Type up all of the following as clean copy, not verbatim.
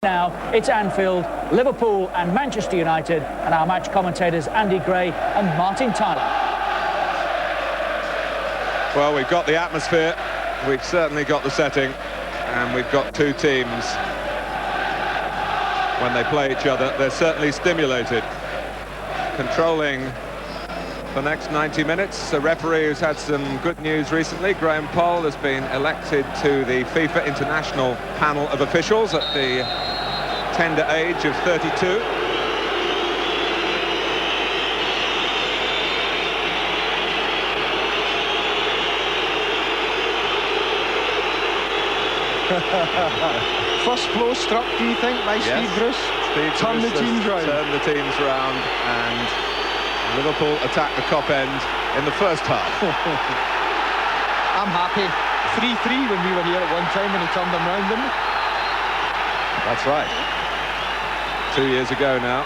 Now it's Anfield, Liverpool and Manchester United, and our match commentators Andy Gray and Martin Tyler. Well, we've got the atmosphere, we've certainly got the setting, and we've got two teams. When they play each other, they're certainly stimulated. Controlling the next 90 minutes, a referee who's had some good news recently, Graham Poll, has been elected to the FIFA International Panel of Officials at the tender age of 32. First blow struck, do you think, by Steve Bruce? Turn the teams round. Turn the teams round, and Liverpool attacked the Kop end in the first half. I'm happy. 3-3 when we were here at one time when he turned them round, didn't he? That's right. 2 years ago now.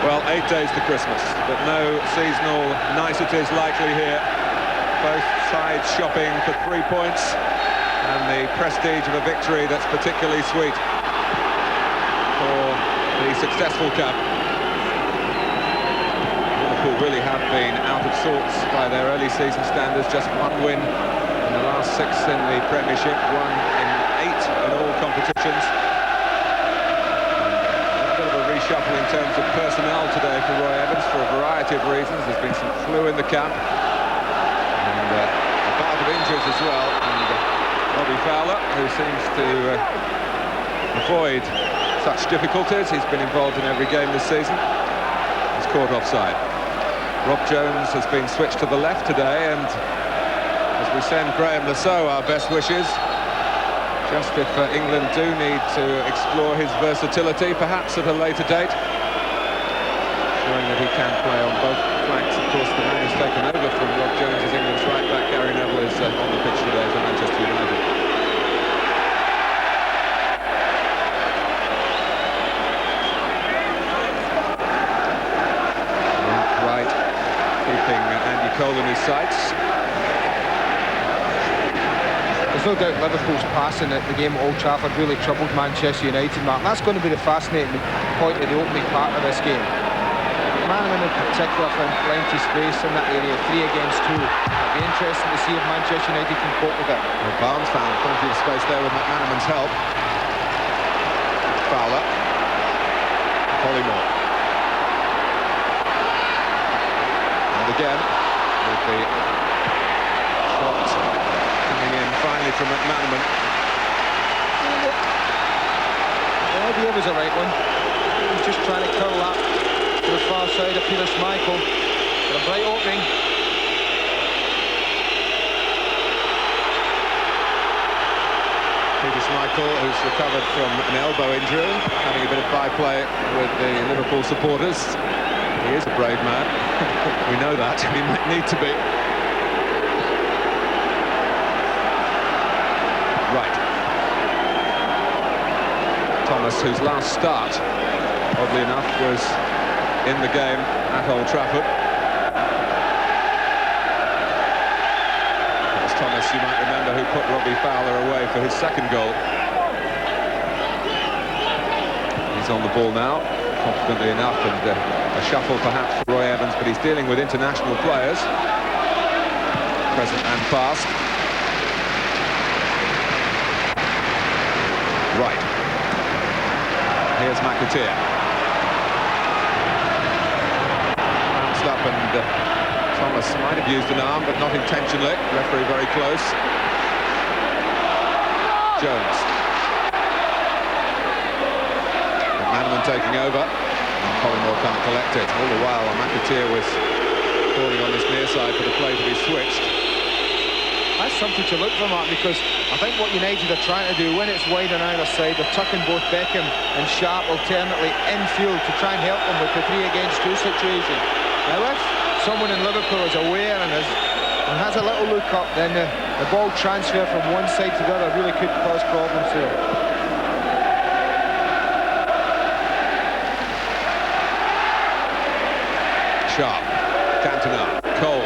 Well, 8 days to Christmas, but no seasonal niceties likely here. Both sides shopping for 3 points and the prestige of a victory that's particularly sweet for the successful camp. Liverpool really have been out of sorts by their early season standards. Just one win in the last 6 in the Premiership, 1 in 8 in all competitions. A bit of a reshuffle in terms of personnel today for Roy Evans for a variety of reasons. There's been some flu in the camp and a bout of injuries as well. And Robbie Fowler, who seems to avoid such difficulties, he's been involved in every game this season, he's caught offside. Rob Jones has been switched to the left today, and as we send Graham Lasso our best wishes, just if England do need to explore his versatility, perhaps at a later date, showing that he can play on both flanks. Of course, the man who's taken over from Rob Jones as England's right back, Gary Neville, is on the pitch today for Manchester United. Right, keeping Andy Cole in his sights. There's no doubt Liverpool's passing at the game at Old Trafford really troubled Manchester United, Mark. That's going to be the fascinating point of the opening part of this game. Manaman in particular found plenty of space in that area, 3 against 2. It'll be interesting to see if Manchester United can cope with it. Well, Barnes found plenty of space there with McManaman's help. Fowler. Collymore. And again, with the shot coming in finally from McManaman. The idea was a right one. He was just trying to curl that to the far side of Peter Schmeichel. Got a bright opening. Peter Schmeichel, who's recovered from an elbow injury, having a bit of byplay with the Liverpool supporters. He is a brave man. We know that. He might need to be. Right. Thomas, whose last start, oddly enough, was in the game at Old Trafford. It was Thomas, you might remember, who put Robbie Fowler away for his second goal. He's on the ball now, confidently enough, and a shuffle perhaps for Roy Evans, but he's dealing with international players, present and past. Right. Here's McAteer. Bounced up, and Thomas might have used an arm, but not intentionally. Referee very close. Jones. McManaman taking over. And Collymore can't collect it. All the while, McAteer was calling on this near side for the play to be switched. That's something to look for, Mark, because I think what United are trying to do when it's wide on either side, they're tucking both Beckham and Sharp alternately infield to try and help them with the 3 against 2 situation. Now if someone in Liverpool is aware and has a little look up, then the ball transfer from one side to the other really could cause problems here. Sharp. Cantona. Cole.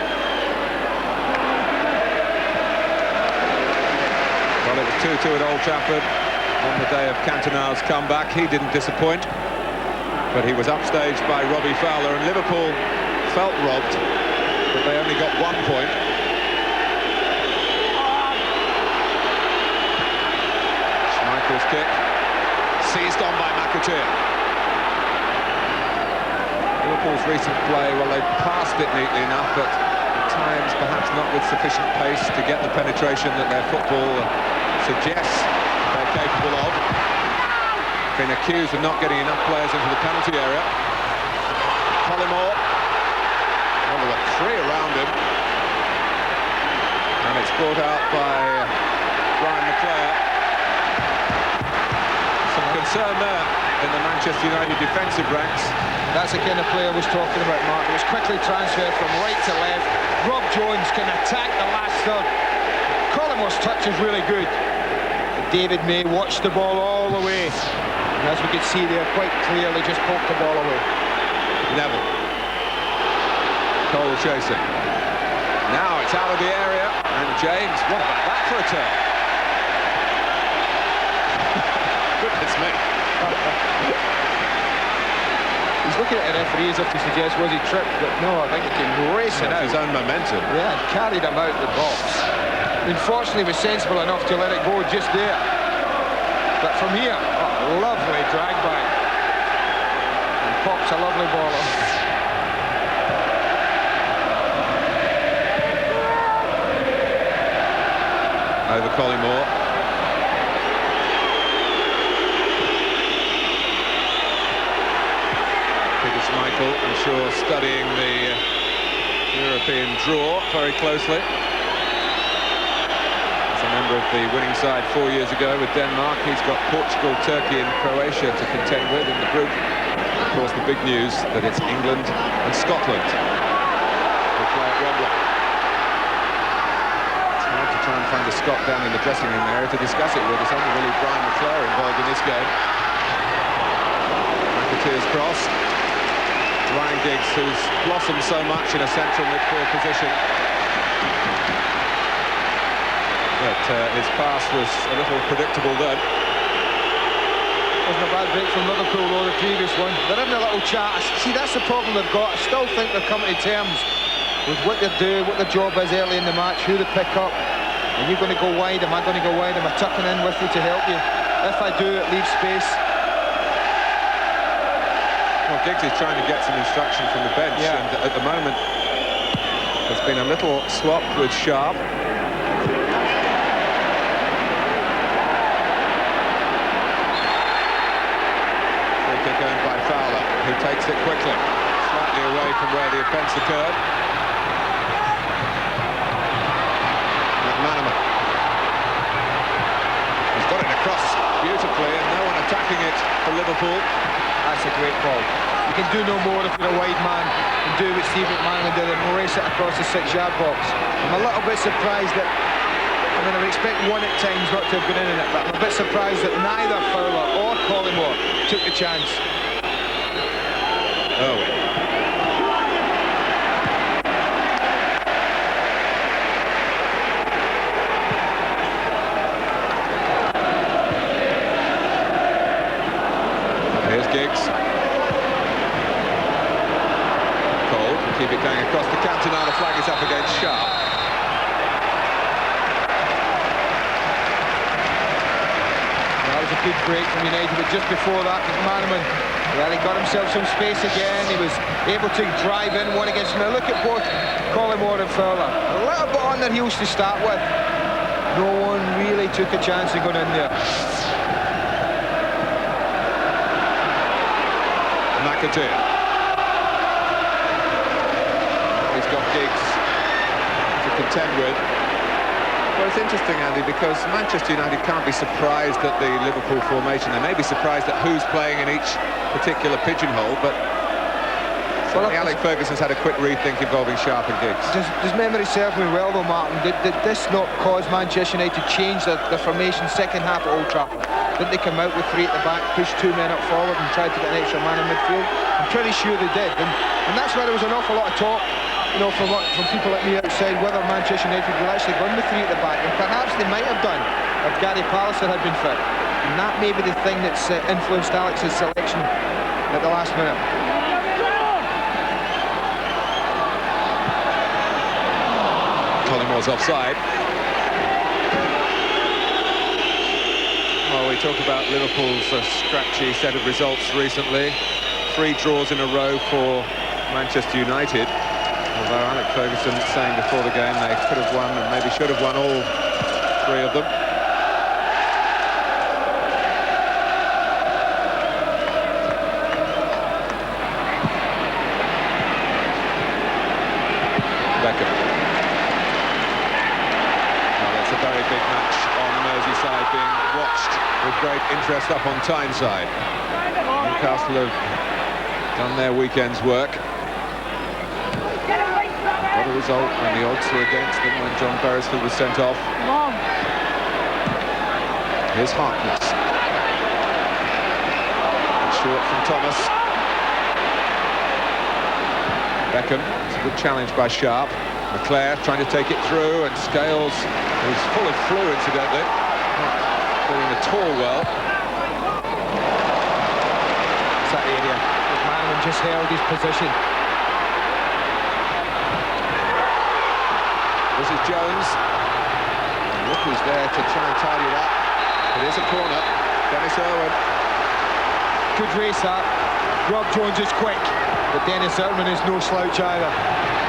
Well, it was 2-2 at Old Trafford on the day of Cantona's comeback. He didn't disappoint, but he was upstaged by Robbie Fowler, and Liverpool felt robbed, but they only got 1 point. Schmeichel's kick, seized on by McAteer. Liverpool's recent play, well, they passed it neatly enough, but at times perhaps not with sufficient pace to get the penetration that their football suggests they're capable of. Been accused of not getting enough players into the penalty area. Collymore, well, there were 3 around him, and it's brought out by Brian McClare. Some concern there in the Manchester United defensive ranks. That's the kind of player I was talking about, Mark. It was quickly transferred from right to left. Rob Jones can attack the last third. Collymore's touch is really good. David May watched the ball all the way. And as we could see there, quite clearly just poked the ball away. Neville. Cole chasing. Now it's out of the area. And James, what about that for a turn? Goodness me. He's looking at the referee as if to suggest was he tripped, but no, I think he came racing out. His own momentum. Yeah, and carried him out the box. Unfortunately, he was sensible enough to let it go just there. But from here, oh, lovely drag back. And pops a lovely ball on. Over Collymore. Michael, I'm sure, studying the European draw very closely. As a member of the winning side 4 years ago with Denmark, he's got Portugal, Turkey and Croatia to contend with in the group. Of course, the big news that it's England and Scotland who play at Wembley. It's hard to try and find a Scot down in the dressing room area to discuss it with. It's only really Brian McClare involved in this game. McAteer's cross. Ryan Giggs, who's blossomed so much in a central midfield position, but his pass was a little predictable then. Wasn't a bad break from Liverpool though, the previous one. They're having a little chat. See, that's the problem they've got. I still think they're coming to terms with what they do, what their job is early in the match, who they pick up. Are you going to go wide? Am I going to go wide? Am I tucking in with you to help you? If I do, it leaves space. Well, Giggs is trying to get some instruction from the bench, yeah. And at the moment there's been a little swap with Sharp. Free kick earned by Fowler, who takes it quickly, slightly away from where the offence occurred. McManaman. He's got it across beautifully, and no one attacking it for Liverpool. That's a great ball. You can do no more if you're a wide man and do what Steve McManaman did and race it across the 6-yard box. I'm a little bit surprised that, I mean, I would expect one at times not to have been in it, but I'm a bit surprised that neither Fowler or Collymore took the chance. Oh. Here's Giggs. Cole can keep it going across the counter. Now the flag is up against Sharp. That was a good break from United, but just before that, McManaman, well, he got himself some space again. He was able to drive in one against him. Now look at both Collymore and Fowler. A little bit on their heels to start with. No one really took a chance of going in there. McAteer. He's got Giggs to contend with. Well, it's interesting, Andy, because Manchester United can't be surprised at the Liverpool formation. They may be surprised at who's playing in each particular pigeonhole, but certainly Alex Ferguson's had a quick rethink involving Sharp and Giggs. Does memory serve me well, though, Martin? Did this not cause Manchester United to change the formation second half at Old Trafford? Didn't they come out with 3 at the back, push 2 men up forward and try to get an extra man in midfield? I'm pretty sure they did, and that's why there was an awful lot of talk, you know, from people like me outside, whether Manchester United would actually run with 3 at the back, and perhaps they might have done if Gary Pallister had been fit. And that may be the thing that's influenced Alex's selection at the last minute. Collingwood's offside. Well, we talk about Liverpool's scratchy set of results recently. 3 draws in a row for Manchester United. Although Alex Ferguson saying before the game they could have won and maybe should have won all 3 of them. Beckham. Well, it's a very big match on Merseyside, being watched with great interest up on Tyneside. Newcastle have done their weekend's work. What a result when the odds were against them when John Beresford was sent off. Here's Harkness. Short from Thomas. Beckham. It's a good challenge by Sharp. McClare trying to take it through, and Scholes, who's full of flu incidentally, not doing at all well. It's that area. McMahon just held his position. This is Jones. Look who's there to try and tidy it up. It is a corner. Dennis Irwin. Good race that. Rob Jones is quick, but Dennis Irwin is no slouch either.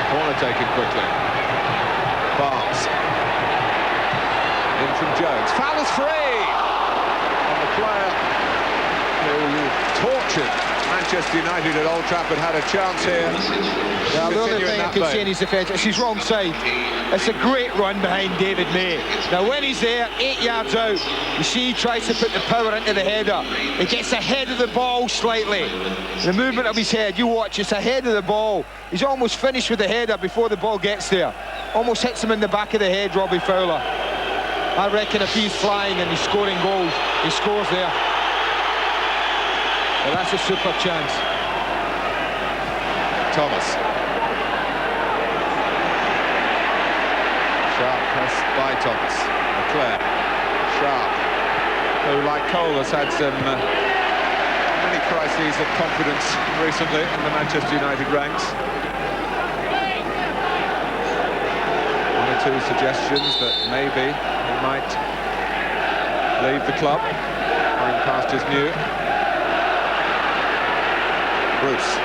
Corner taken quickly. Barnes. In from Jones. Fowler's free! And the player who tortured Manchester United at Old Trafford had a chance here. Now, the other thing I can say in his defence, it's his wrong side. It's a great run behind David May. Now, when he's there, 8 yards out, you see he tries to put the power into the header. He gets ahead of the ball slightly. The movement of his head, you watch, it's ahead of the ball. He's almost finished with the header before the ball gets there. Almost hits him in the back of the head, Robbie Fowler. I reckon if he's flying and he's scoring goals, he scores there. Well, that's a super chance. Thomas. Sharp pressed by Thomas. McClare. Sharp, who, like Cole, has had some many crises of confidence recently in the Manchester United ranks. 1 or 2 suggestions that maybe he might leave the club, going past his new. Bruce.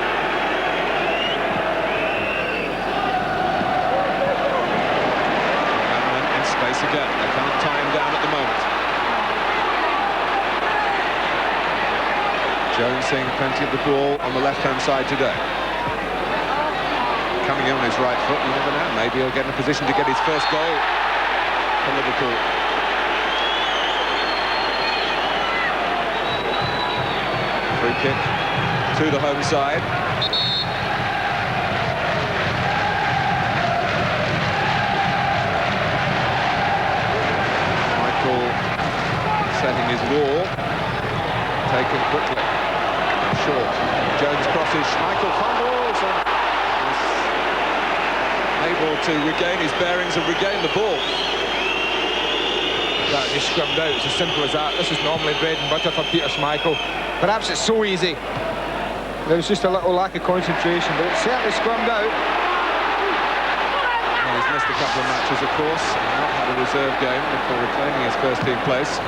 In space again. They can't tie him down at the moment. Jones seeing plenty of the ball on the left-hand side today. Coming in on his right foot, you never know. Maybe he'll get in a position to get his first goal for Liverpool. Free kick to the home side. Michael setting his wall. Taken quickly. Short. Jones crosses. Michael fumbles and is able to regain his bearings and regain the ball. That just scrummed out. It's as simple as that. This is normally bread and butter for Peter Schmeichel. Perhaps it's so easy. There was just a little lack of concentration, but it certainly scrummed out. Well, he's missed a couple of matches, of course, and not had a reserve game before reclaiming his first team place.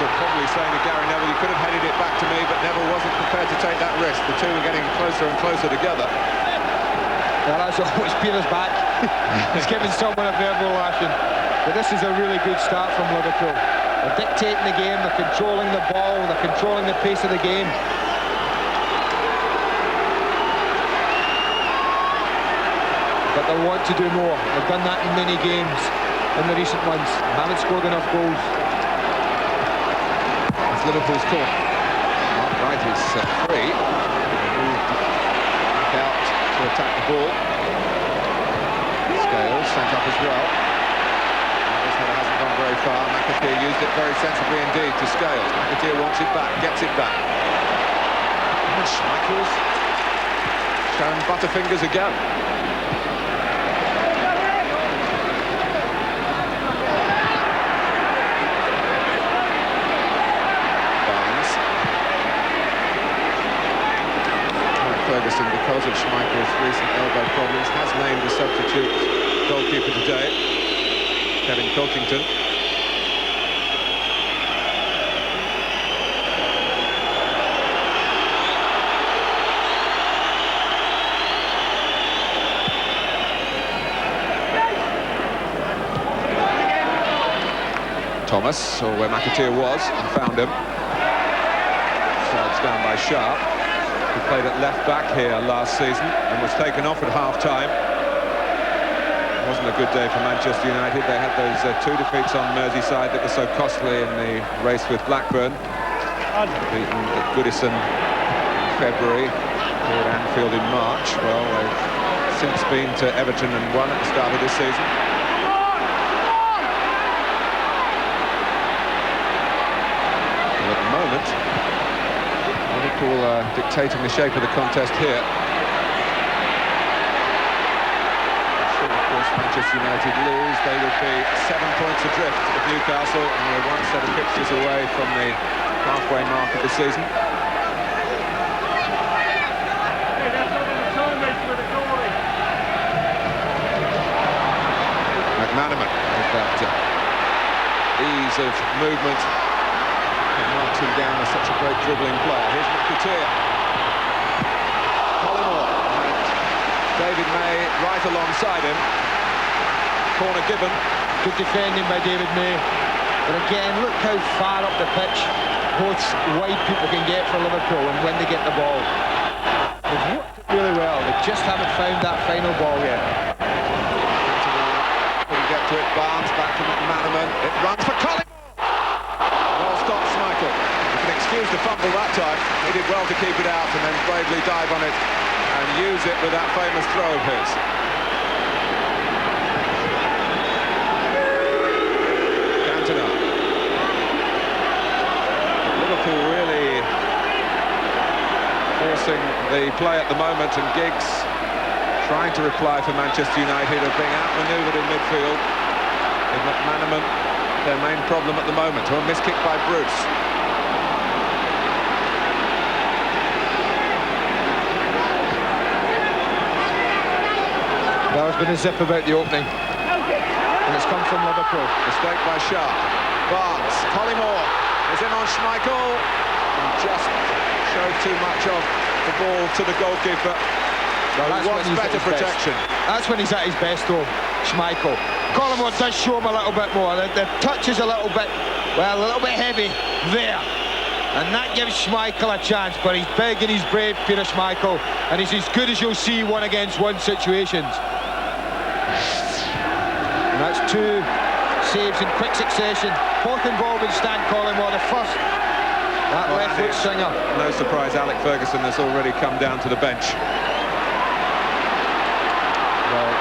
Probably saying to Gary Neville, you could have headed it back to me, but Neville wasn't prepared to take that risk. The two were getting closer and closer together. Well, that's always Peter's back. He's giving someone a verbal lashing. But this is a really good start from Liverpool. They're dictating the game, they're controlling the ball, they're controlling the pace of the game. But they want to do more. They've done that in many games in the recent months. They haven't scored enough goals. It's Liverpool's corner. Mark Wright is free. Moved back out to attack the ball. Scholes sent up as well. This header hasn't gone very far. McAteer used it very sensibly indeed to Scholes. McAteer wants it back, gets it back. And Schmeichel's shown butterfingers again. because of Schmeichel's recent elbow problems, has named a substitute goalkeeper today, Kevin Pilkington. Thomas saw where McAteer was and found him. Slides down by Sharp, who played at left-back here last season and was taken off at half-time. It wasn't a good day for Manchester United. They had those 2 defeats on Merseyside that were so costly in the race with Blackburn. Beaten at Goodison in February, here at Anfield in March. Well, they've since been to Everton and won at the start of this season. Liverpool are dictating the shape of the contest here. Should, of course, Manchester United lose, they would be 7 points adrift of Newcastle, and we're one set of fixtures away from the halfway mark of the season. McManaman with that ease of movement. Marks him down as such a great dribbling player. Here's McAteer. Collymore and David May right alongside him. Corner given. Good defending by David May. But again, look how far up the pitch both wide people can get for Liverpool and when they get the ball. They've worked it really well. They just haven't found that final ball yet. Couldn't get to it. Barnes back to McManaman. It runs for Collymore. Excuse the fumble that time. He did well to keep it out and then bravely dive on it and use it with that famous throw of his. Cantona. Liverpool really forcing the play at the moment, and Giggs trying to reply for Manchester United are being outmanoeuvred in midfield. With McManaman their main problem at the moment. A missed kick by Bruce. Well, there's been a zip about the opening, and it's come from Liverpool. Mistake by Sharp. Barnes. Collymore is in on Schmeichel and just showed too much of the ball to the goalkeeper. So he wants better protection. That's when he's at his best, though, Schmeichel. Collymore does show him a little bit more. The touch is a little bit heavy there. And that gives Schmeichel a chance, but he's big and he's brave, Peter Schmeichel, and he's as good as you'll see one-against-one situations. And that's 2 saves in quick succession. Both involving Stan Collymore, the first. That left foot swinger. No surprise, Alec Ferguson has already come down to the bench. Well,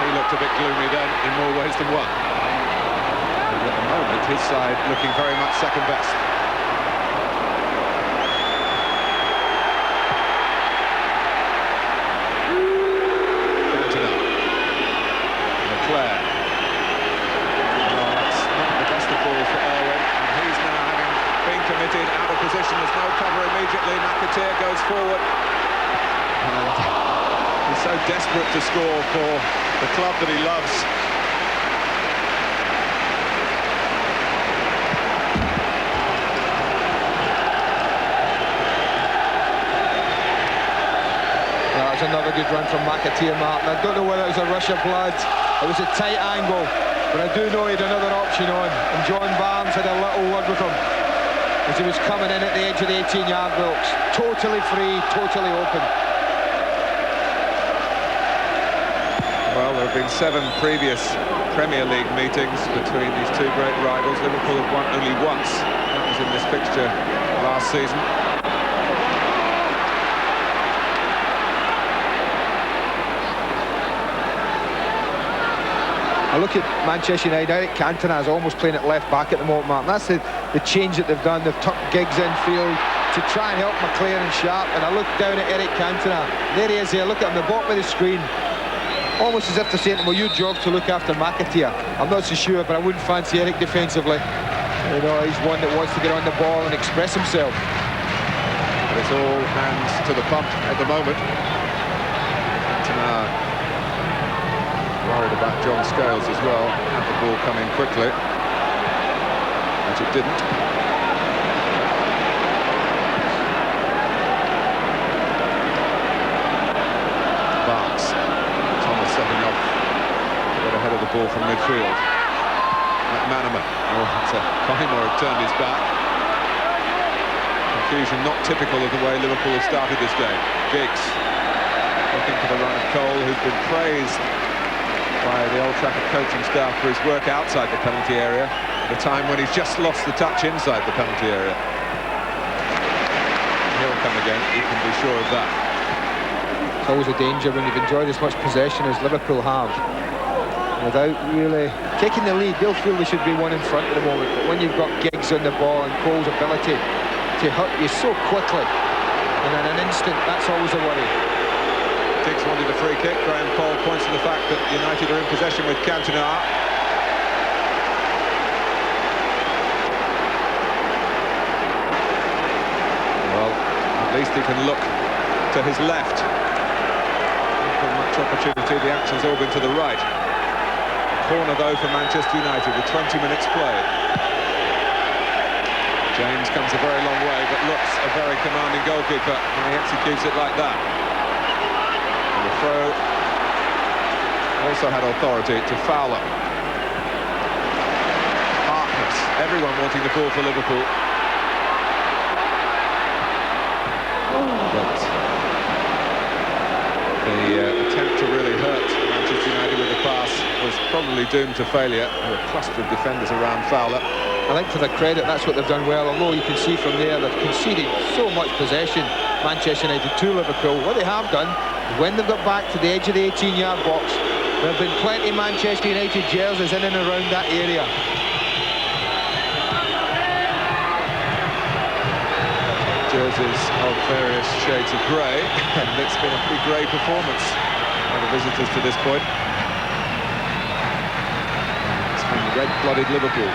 he looked a bit gloomy then in more ways than one. And at the moment, his side looking very much second best. Out of position, there's no cover immediately. McAteer goes forward and he's so desperate to score for the club that he loves. That's another good run from McAteer, Martin. I don't know whether it was a rush of blood. It was a tight angle, but I do know he had another option on, and John Barnes had a little word with him as he was coming in at the edge of the 18-yard box. Totally free, totally open. Well, there have been 7 previous Premier League meetings between these 2 great rivals. Liverpool have won only once. That was in this fixture last season. I look at Manchester United. Eric Cantona is almost playing at left back at the moment, Martin. That's the change that they've done. They've tucked Giggs infield to try and help McLaren and Sharp. And I look down at Eric Cantona. There he is there. Look at him, the bottom of the screen. Almost as if they're saying to him, well, your job to look after McAteer. I'm not so sure, but I wouldn't fancy Eric defensively. You know, he's one that wants to get on the ball and express himself. But it's all hands to the pump at the moment. Cantona worried about John Scholes as well. Had the ball come in quickly, but it didn't. Barnes, Thomas setting off to get ahead of the ball from midfield. McManaman, Collymore had turned his back. Confusion not typical of the way Liverpool have started this game. Giggs looking for the run of Cole, who's been praised by the Old Trafford coaching staff for his work outside the penalty area at a time when he's just lost the touch inside the penalty area. He'll come again, you can be sure of that. It's always a danger when you've enjoyed as much possession as Liverpool have. Without really taking the lead, they'll feel they should be one in front at the moment, but when you've got Giggs on the ball and Cole's ability to hurt you so quickly and in an instant, that's always a worry. Giggs wanted a free kick. Graham Poll points to the fact that United are in possession with Cantona. Well, at least he can look to his left. Not much opportunity, the action's all been to the right. Corner though for Manchester United with 20 minutes played. James comes a very long way but looks a very commanding goalkeeper when he executes it like that. And the throw also had authority to Fowler. Harkness, everyone wanting the ball for Liverpool. But the attempt to really hurt Manchester United with the pass was probably doomed to failure. There were a cluster of defenders around Fowler. I think to their credit, that's what they've done well, although you can see from there they've conceded so much possession, Manchester United, to Liverpool. What they have done, when they've got back to the edge of the 18-yard box, there have been plenty of Manchester United jerseys in and around that area. Jerseys of various shades of grey, and it's been a pretty grey performance by the visitors to this point. It's been red-blooded Liverpool.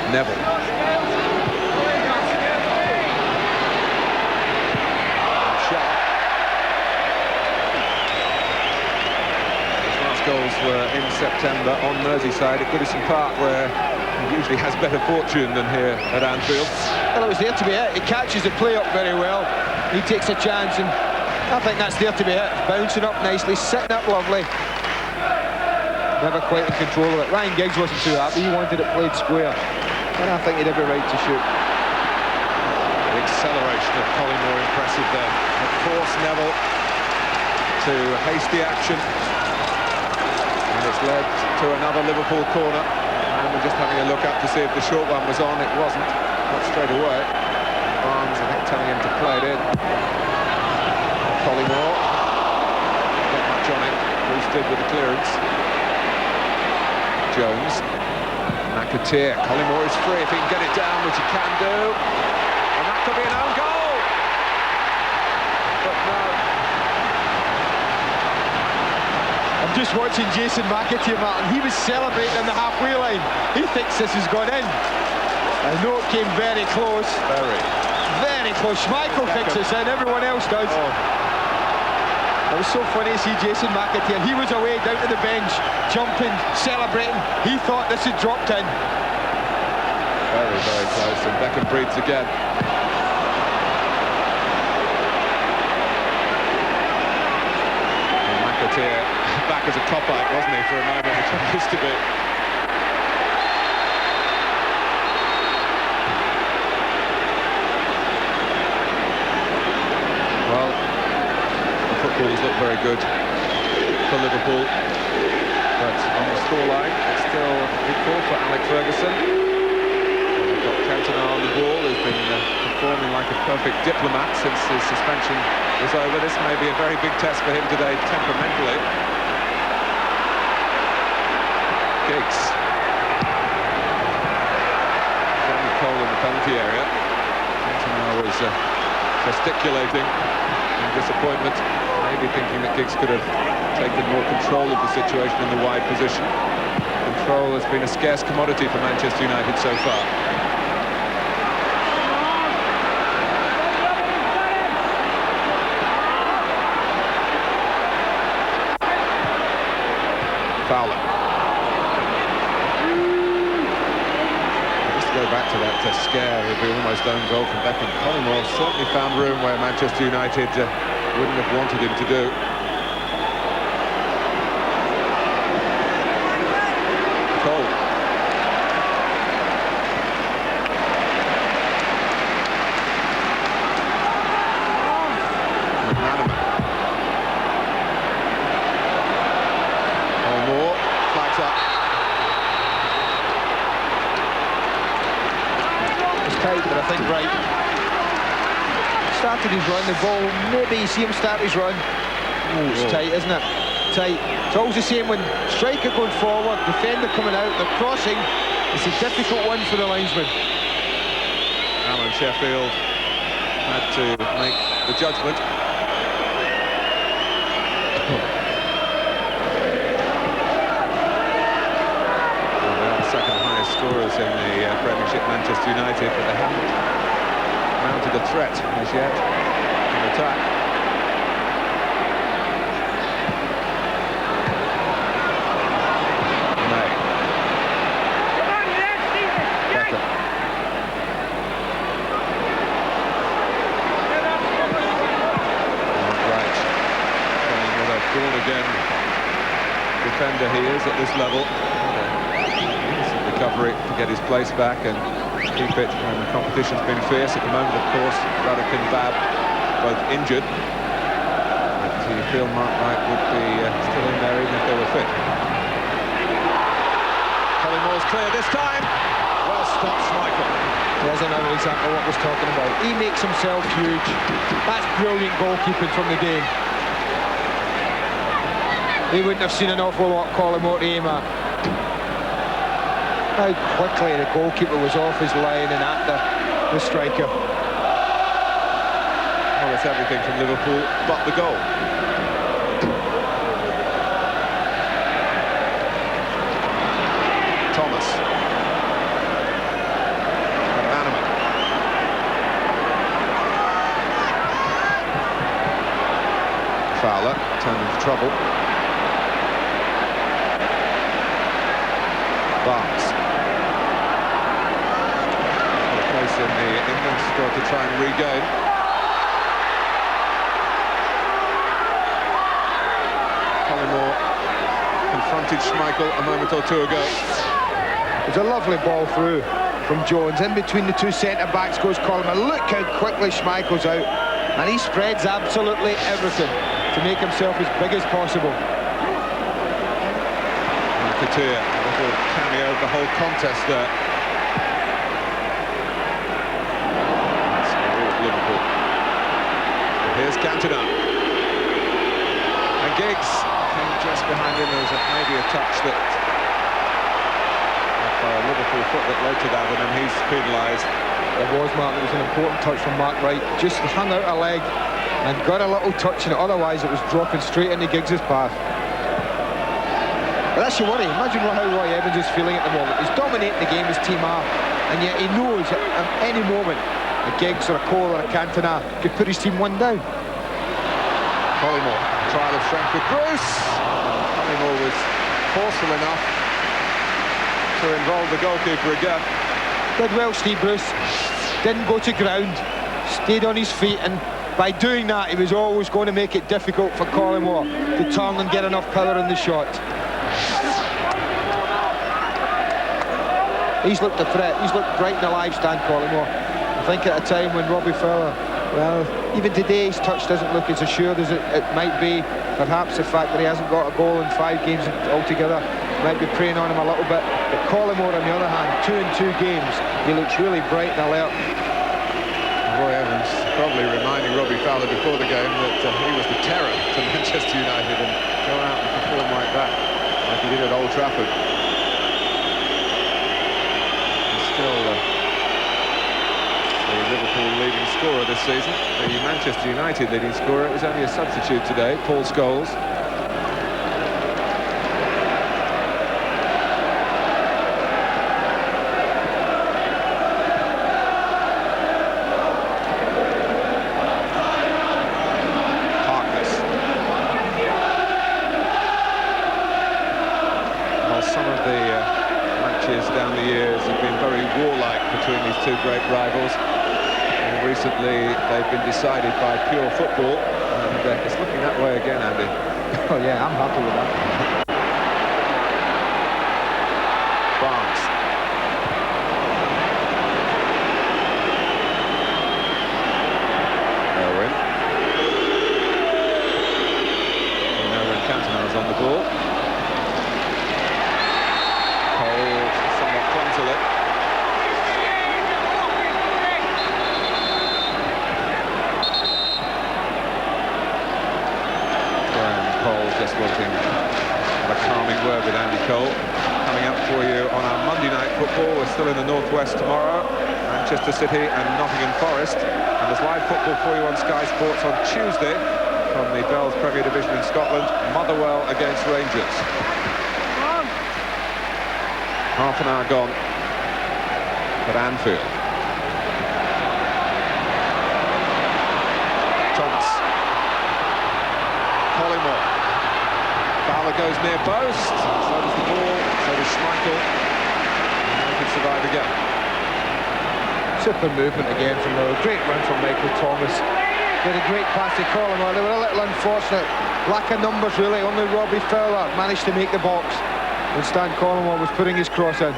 Neville. His last goals were in September on Merseyside at Goodison Park, where he usually has better fortune than here at Anfield. Well, it was there to be hit. He catches the play up very well. He takes a chance, and I think that's there to be hit. Bouncing up nicely, setting up lovely. Never quite in control of it. Ryan Giggs wasn't too happy. He wanted it played square. And I think he'd have a right to shoot. The acceleration of Collymore impressive there. It forced Neville to hasty action. And it's led to another Liverpool corner. And we're just having a look up to see if the short one was on. It wasn't. Not straight away. Barnes, I think, telling him to play it in. Collymore. Not much on it. Boosted with the clearance. Jones. McAteer. Collymore is free if he can get it down, which he can do. And that could be an own goal. But no. I'm just watching Jason McAteer, Martin. He was celebrating on the halfway line. He thinks this has gone in. I know it came very close. Very close. Schmeichel thinks it's in, everyone else does. It was so funny to see Jason McAteer. He was away down to the bench, jumping, celebrating. He thought this had dropped in. Very, very close. And Beckham breathes again. And McAteer back as a cop-out, wasn't he, for a moment, which he used to be. Well, football's look very good for Liverpool, but on the scoreline it's still a big call for Alex Ferguson. We've got Cantona on the ball, who's been performing like a perfect diplomat since his suspension was over. This may be a very big test for him today temperamentally. Giggs. Jamie Cole in the penalty area. Cantona was gesticulating in disappointment, maybe thinking that Giggs could have taken more control of the situation in the wide position. Control has been a scarce commodity for Manchester United so far. Fowler. Just to go back to that scare with the almost own goal from Beckham, Collymore certainly found room where Manchester United wouldn't have wanted him to do. Started his run, the ball, maybe you see him start his run. Oh, it's tight, isn't it? Tight. It's always the same when striker going forward, defender coming out, the crossing. It's a difficult one for the linesman. Alan Sheffield had to make the judgment. Well, they are the second highest scorers in the Premiership, Manchester United, but they haven't mounted a threat as yet in attack. Beckham. Right. Playing with a born-again defender he is at this level. Decent recovery to get his place back and keep it when the competition's been fierce. At the moment, of course, Ruddock and Babb both injured. But you feel Mark Wright would be still in there even if they were fit. Collymore clear this time. Well stopped, Schmeichel. There's another example of what I was talking about. He makes himself huge. That's brilliant goalkeeping from the game. He wouldn't have seen an awful lot Collymore to aim at. How quickly the goalkeeper was off his line and at the striker. Well, it's everything from Liverpool but the goal. Thomas. Manama. Fowler turned into trouble. Barnes. In the England squad to try and regain. Collymore confronted Schmeichel a moment or two ago. It's a lovely ball through from Jones. In between the two centre-backs goes Collymore. Look how quickly Schmeichel's out. And he spreads absolutely everything to make himself as big as possible. Couture, a little cameo of the whole contest there. Liverpool. Here's Cantona. And Giggs came just behind him. There was maybe a touch that Liverpool foot that led to that, and then he's penalised. It was, Mark. It was an important touch from Mark Wright. Just hung out a leg and got a little touch in it. Otherwise, it was dropping straight into Giggs' path. But that's your worry. Imagine how Roy Evans is feeling at the moment. He's dominating the game, his team are, and yet he knows at any moment a Giggs or a Cole or a Cantona could put his team one down. Collymore, trial of strength with Bruce. Collymore was forceful enough to involve the goalkeeper again. Did well, Steve Bruce. Didn't go to ground, stayed on his feet, and by doing that he was always going to make it difficult for Collymore to turn and get enough power in the shot. He's looked a threat. He's looked bright and alive, Stan Collymore. I think at a time when Robbie Fowler, well, even today his touch doesn't look as assured as it might be. Perhaps the fact that he hasn't got a goal in 5 games altogether might be preying on him a little bit. But Collymore, on the other hand, 2 in 2 games, he looks really bright and alert. Roy Evans probably reminding Robbie Fowler before the game that he was the terror to Manchester United, and go out and perform like that, like he did at Old Trafford. Still the Liverpool leading scorer this season. The Manchester United leading scorer, it was only a substitute today, Paul Scholes. some of the matches down the years have been very warlike between these two great rivals. And recently they've been decided by pure football, and it's looking that way again, Andy. Oh yeah, I'm happy with that. Barnes. Owen. And Owen Cantona is on the ball. Cole somewhat clumsily. Just wanting a calming word with Andy Cole. Coming up for you on our Monday Night Football. We're still in the Northwest tomorrow. Manchester City and Nottingham Forest. And there's live football for you on Sky Sports on Tuesday from the Bells Premier Division in Scotland. Motherwell against Rangers. Half an hour gone at Anfield. Thomas. Collymore. Fowler goes near post, so does the ball, so does Schmeichel, and they can survive again. Super movement again from the great run from Michael Thomas. Did a great pass to Collymore. They were a little unfortunate, lack of numbers really. Only Robbie Fowler managed to make the box, and Stan Collymore was putting his cross in.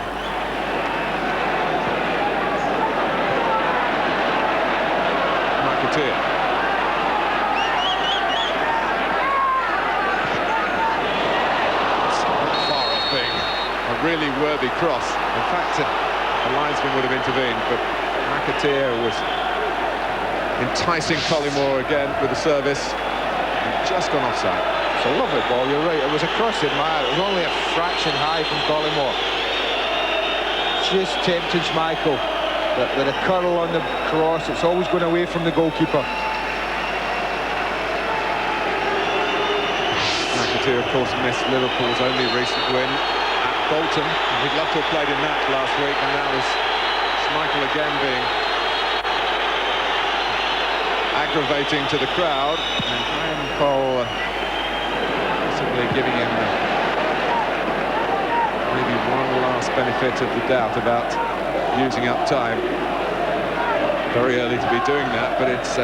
McAteer. Really worthy cross. In fact, a linesman would have intervened, but McAteer was enticing Collymore again with the service and just gone offside. It's a lovely ball, you're right. It was a cross in mile. It was only a fraction high from Collymore. Just tempting Schmeichel. With a curl on the cross, it's always going away from the goalkeeper. McAteer, of course, missed Liverpool's only recent win. Bolton. He'd love to have played in that last week, and now there's Schmeichel again being aggravating to the crowd, and Graham Cole possibly giving him maybe one last benefit of the doubt about using up time. Very early to be doing that, but it's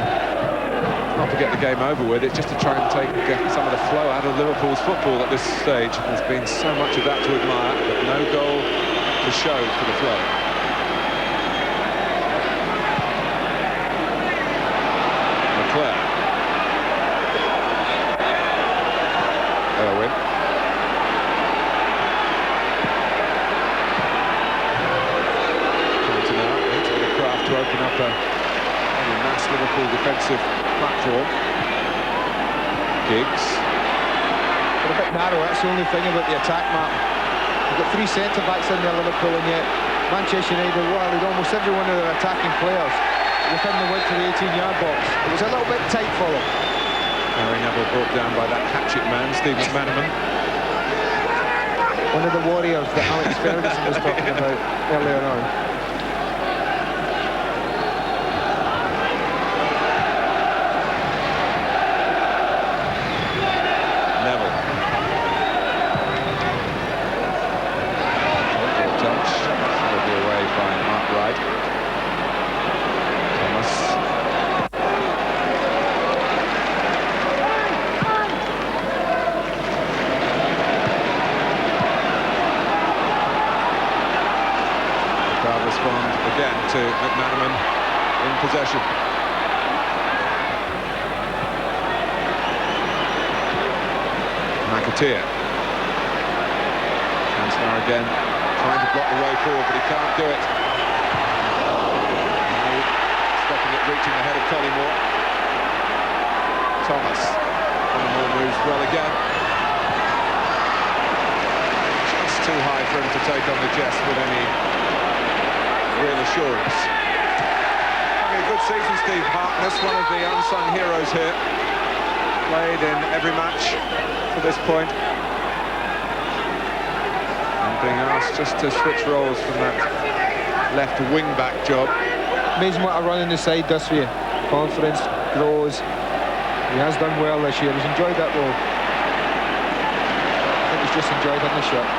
not to get the game over with, it's just to try and take some of the flow out of Liverpool's football at this stage. There's been so much of that to admire, but no goal to show for the flow. Leclerc. Owen. Cantona into the craft to open up a mass Liverpool defensive platform. Giggs. They're a bit narrow, that's the only thing about the attack map. They've got three centre-backs in there, Liverpool, and yet Manchester United rallied almost every one of their attacking players within the width of the 18-yard box. It was a little bit tight for them. Harry Neville brought down by that hatchet man, Steve McManaman. One of the warriors that Alex Ferguson was talking about earlier on. Respond again to McManaman in possession. McAteer. Cantona again, trying to block the way forward, but he can't do it. Stopping it, reaching ahead of Collymore. Thomas. Collymore moves well again. Just too high for him to take on the chest with any real assurance. Having a good season, Steve Harkness, one of the unsung heroes here. Played in every match to this point. And being asked just to switch roles from that left wing-back job. Amazing what a run in the side does for you. Confidence grows. He has done well this year. He's enjoyed that role. I think he's just enjoyed hitting the shot.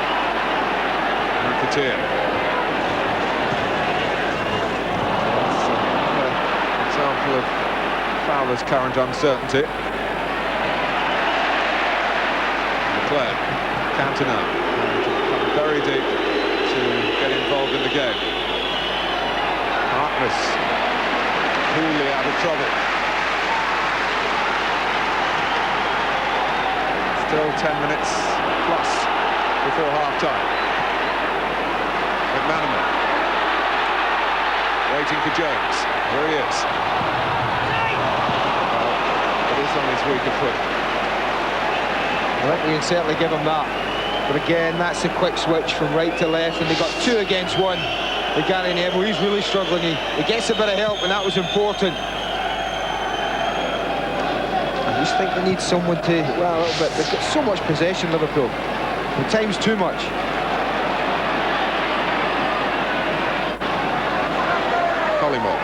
McAteer. That's another example of Fowler's current uncertainty. Leclerc, Cantona, very deep to get involved in the game. Harkness, coolly out of trouble. Still 10 minutes plus before half-time. McManaman, waiting for Jones. There he is. Well, it is on his weaker foot. I think we can certainly give him that. But again, that's a quick switch from right to left, and they got 2 against 1. The Gary Neville, he's really struggling. He gets a bit of help, and that was important. I just think they need someone to, well, a little bit. They've got so much possession, Liverpool. At times too much. Collymore.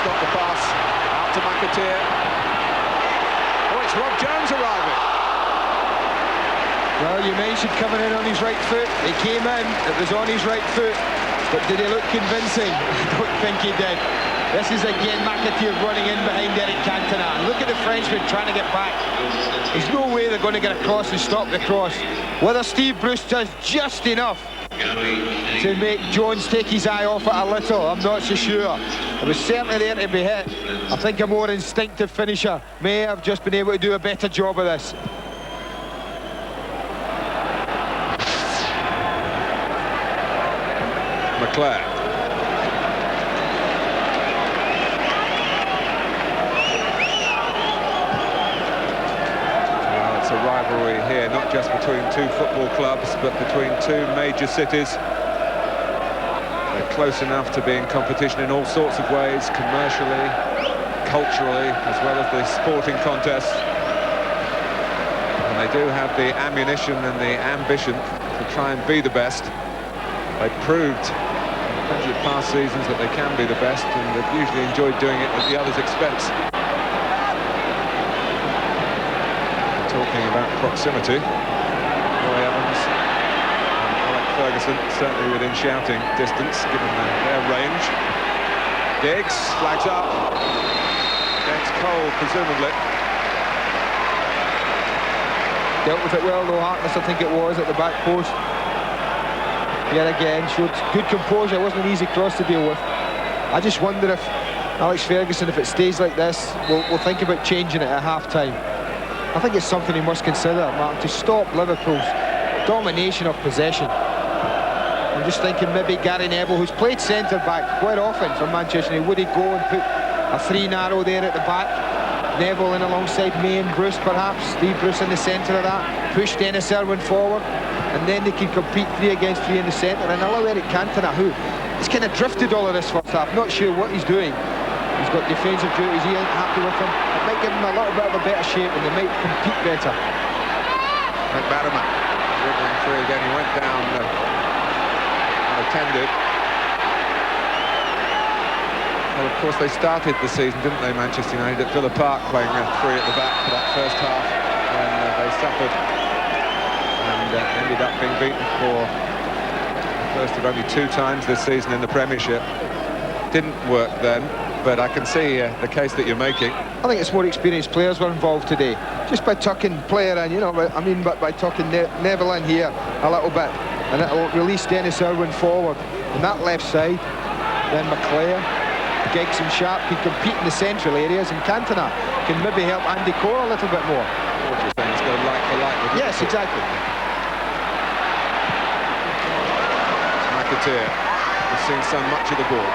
Stop the pass out to McAteer. Oh, it's Rob Jones arriving. Well, you mentioned coming in on his right foot. He came in, it was on his right foot, but did he look convincing? I don't think he did. This is again McAteer running in behind Eric Cantona. Look at the Frenchman trying to get back. There's no way they're going to get across and stop the cross. Whether Steve Bruce does just enough to make Jones take his eye off it a little, I'm not so sure. It was certainly there to be hit. I think a more instinctive finisher may have just been able to do a better job of this. Leclerc. Well, it's a rivalry here, not just between 2 football clubs, but between 2 major cities. They're close enough to be in competition in all sorts of ways, commercially, culturally, as well as the sporting contests. And they do have the ammunition and the ambition to try and be the best. They've proved in plenty of past seasons that they can be the best, and they've usually enjoyed doing it at the other's expense. Talking about proximity, Roy Evans and Alec Ferguson certainly within shouting distance, given their range. Diggs flags up against Cole, presumably. Dealt with it well though, Harkness, I think it was, at the back post. Yet again, showed good composure. It wasn't an easy cross to deal with. I just wonder if Alex Ferguson, if it stays like this, will think about changing it at half-time. I think it's something he must consider, Mark, to stop Liverpool's domination of possession. I'm just thinking maybe Gary Neville, who's played centre-back quite often for Manchester United, would he go and put a 3 narrow there at the back? Neville in alongside May and Bruce, perhaps. Steve Bruce in the centre of that. Push Dennis Irwin forward. And then they can compete 3 against 3 in the centre. And allow Eric Cantona, who has kind of drifted all of this first half. Not sure what he's doing. He's got defensive duties. He ain't happy with them. It might give him a little bit of a better shape and they might compete better. McManaman dribbling free again. He went down unattended. Well, of course, they started the season, didn't they, Manchester United, at Villa Park, playing 3 at the back for that first half, when they suffered and ended up being beaten for the first of only 2 times this season in the Premiership. Didn't work then, but I can see the case that you're making. I think it's more experienced players were involved today. Just by tucking player in, you know, I mean, but by tucking Neville in here a little bit, and it'll release Dennis Irwin forward. On that left side, then McClare, Giggs and Sharp can compete in the central areas, and Cantona can maybe help Andy Cole a little bit more. What do you think? It's going like for like with Yes, exactly. McAteer has seen so much of the ball.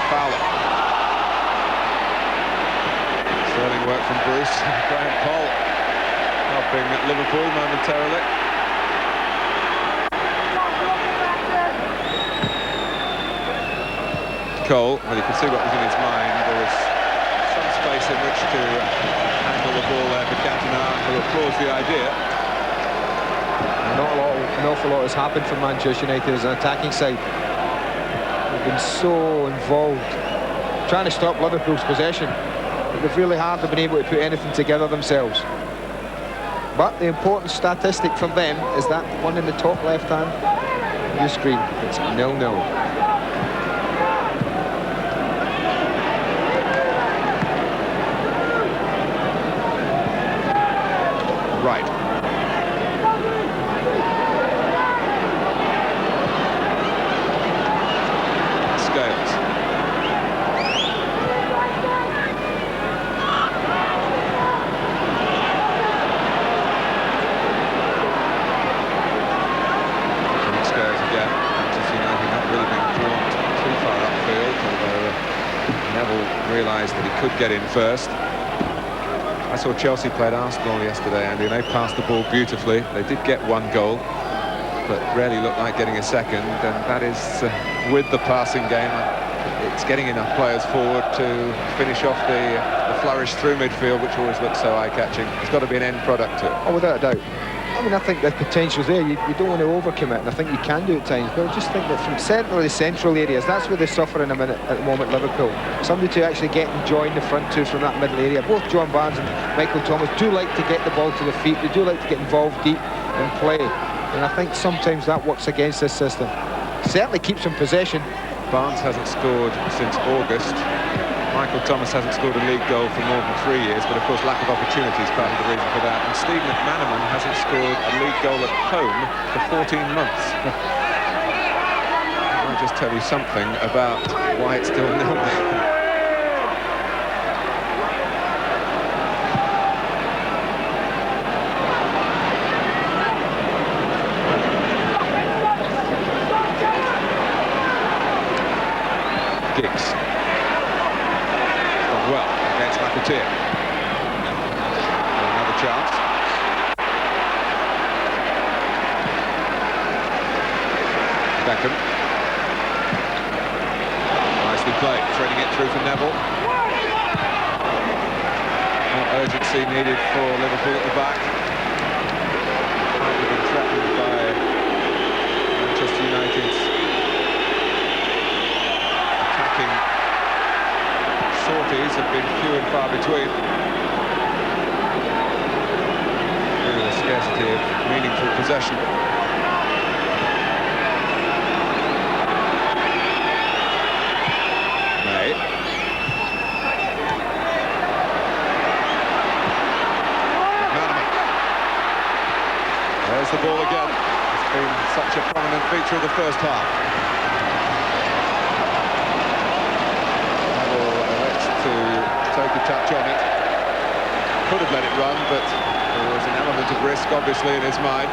Fowler. Sterling work from Bruce. Graham Poll helping Liverpool momentarily. Cole, well, you could see what was in his mind. There was some space in which to handle the ball there for Cantona, who applauds the idea. An awful lot has happened for Manchester United as an attacking side. They've been so involved trying to stop Liverpool's possession, but they've really hardly been able to put anything together themselves. But the important statistic from them is that one in the top left hand of your screen. It's 0-0. Right. Scholes. Scholes again. Manchester United not really being drawn too far upfield, although Neville realised that he could get in first. I saw Chelsea played Arsenal yesterday, Andy, and they passed the ball beautifully. They did get one goal, but rarely looked like getting a second, and that is with the passing game. It's getting enough players forward to finish off the flourish through midfield, which always looks so eye-catching. There's got to be an end product to it. Oh, without a doubt. I mean, I think the potential's there. You don't want to overcommit, and I think you can do it at times. But I just think that from certainly the central areas, that's where they're suffering a minute at the moment, Liverpool. Somebody to actually get and join the front two from that middle area. Both John Barnes and Michael Thomas do like to get the ball to the feet. They do like to get involved deep and play. And I think sometimes that works against this system. Certainly keeps them possession. Barnes hasn't scored since August. Michael Thomas hasn't scored a league goal for more than 3 years, but of course lack of opportunity is part of the reason for that. And Steve McManaman hasn't scored a league goal at home for 14 months. I'll just tell you something about why it's still 0-0. Another chance. Beckham. Nicely played, threading it through for Neville. More urgency needed for Liverpool at the back. Hardly been threatened by Manchester United's attacking sorties have been few and far between. Really a scarcity of meaningful possession. May. McManaman. There's the ball again. It's been such a prominent feature of the first half. Take a touch on it. Could have let it run, but there was an element of risk, obviously, in his mind.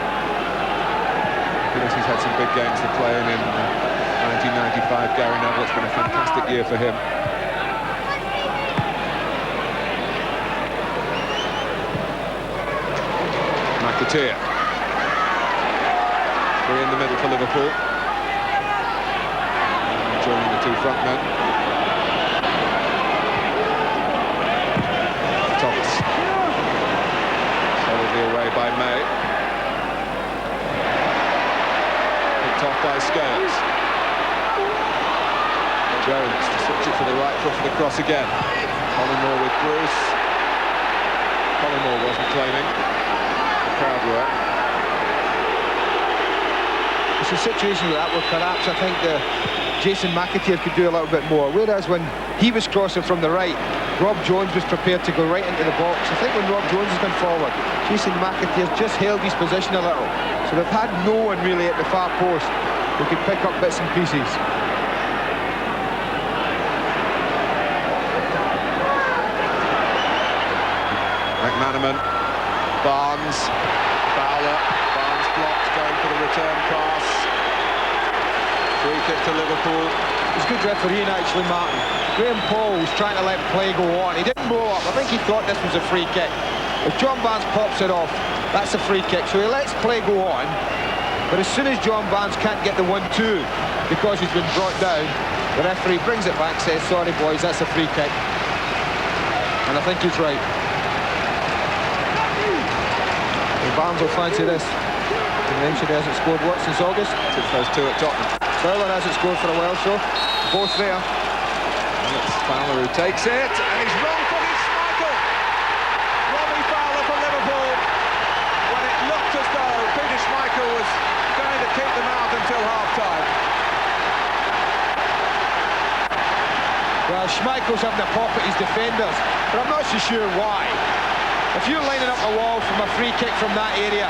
Because he's had some big games to play in 1995. Gary Neville, it's been a fantastic year for him. McAteer. Three in the middle for Liverpool. Joining the two front men. Away by May. Picked off by Scholes. Jones to switch it to the right foot for the cross again. Collymore with Bruce. Collymore wasn't claiming. The crowd were. It's a situation like that where perhaps I think Jason McAteer could do a little bit more. Whereas when he was crossing from the right, Rob Jones was prepared to go right into the box. I think when Rob Jones has gone forward, Jason McAteer just held his position a little. So they've had no one really at the far post who could pick up bits and pieces. McManaman, Barnes, Fowler, Barnes blocked, going for the return pass. Free kick to Liverpool. It's good refereeing actually, Martin. Graham Paul was trying to let play go on. He didn't blow up. I think he thought this was a free kick. If John Barnes pops it off, that's a free kick. So he lets play go on. But as soon as John Barnes can't get the 1-2 because he's been brought down, The referee brings it back, says, sorry boys, that's a free kick. And I think he's right. And Barnes will fancy this. He mentioned he hasn't scored what since August? Since those two at Tottenham. Fowler hasn't scored for a while, so both there. And it's Fowler who takes it, and he's wrong-footed Schmeichel. Robbie Fowler for Liverpool. When it looked as though Peter Schmeichel was going to keep them out until half-time. Well, Schmeichel's having a pop at his defenders, but I'm not so sure why. If you're lining up a wall from a free kick from that area,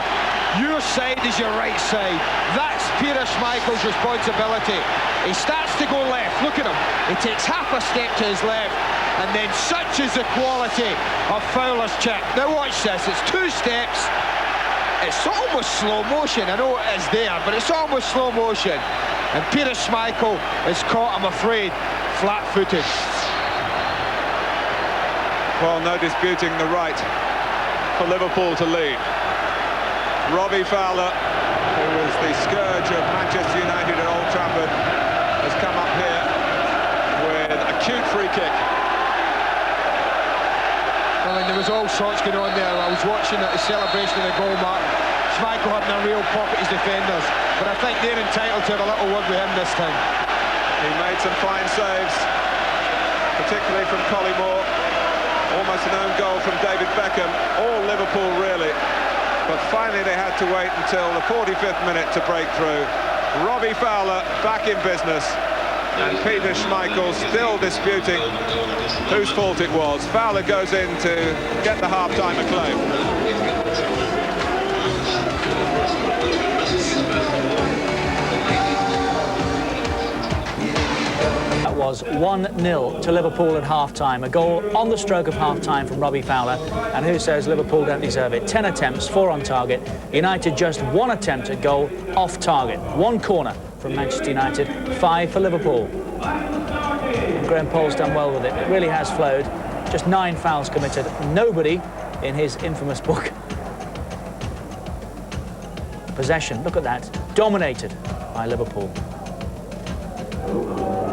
your side is your right side. That's Peter Schmeichel's responsibility. He starts to go left. Look at him. He takes half a step to his left, and then such is the quality of Fowler's chip. Now watch this. It's 2 steps. It's almost slow motion. I know it is there, but it's almost slow motion. And Peter Schmeichel is caught, I'm afraid, flat-footed. Well, no disputing the right for Liverpool to lead. Robbie Fowler, who was the scourge of Manchester United at Old Trafford, has come up here with a cute free kick. Well, and there was all sorts going on there. I was watching the celebration of the goal mark. Schmeichel having a real pop at his defenders, but I think they're entitled to have a little word with him this time. He made some fine saves, particularly from Collymore. Almost an own goal from David Beckham. All Liverpool, really. But finally they had to wait until the 45th minute to break through. Robbie Fowler back in business, and Peter Schmeichel still disputing whose fault it was. Fowler goes in to get the half-time acclaim. That was 1-0 to Liverpool at half-time. A goal on the stroke of half-time from Robbie Fowler. And who says Liverpool don't deserve it? 10 attempts, 4 on target. United just 1 attempt at goal off target. 1 corner from Manchester United, 5 for Liverpool. And Graham Poll's done well with it. It really has flowed. Just 9 fouls committed. Nobody in his infamous book. Possession, look at that. Dominated by Liverpool.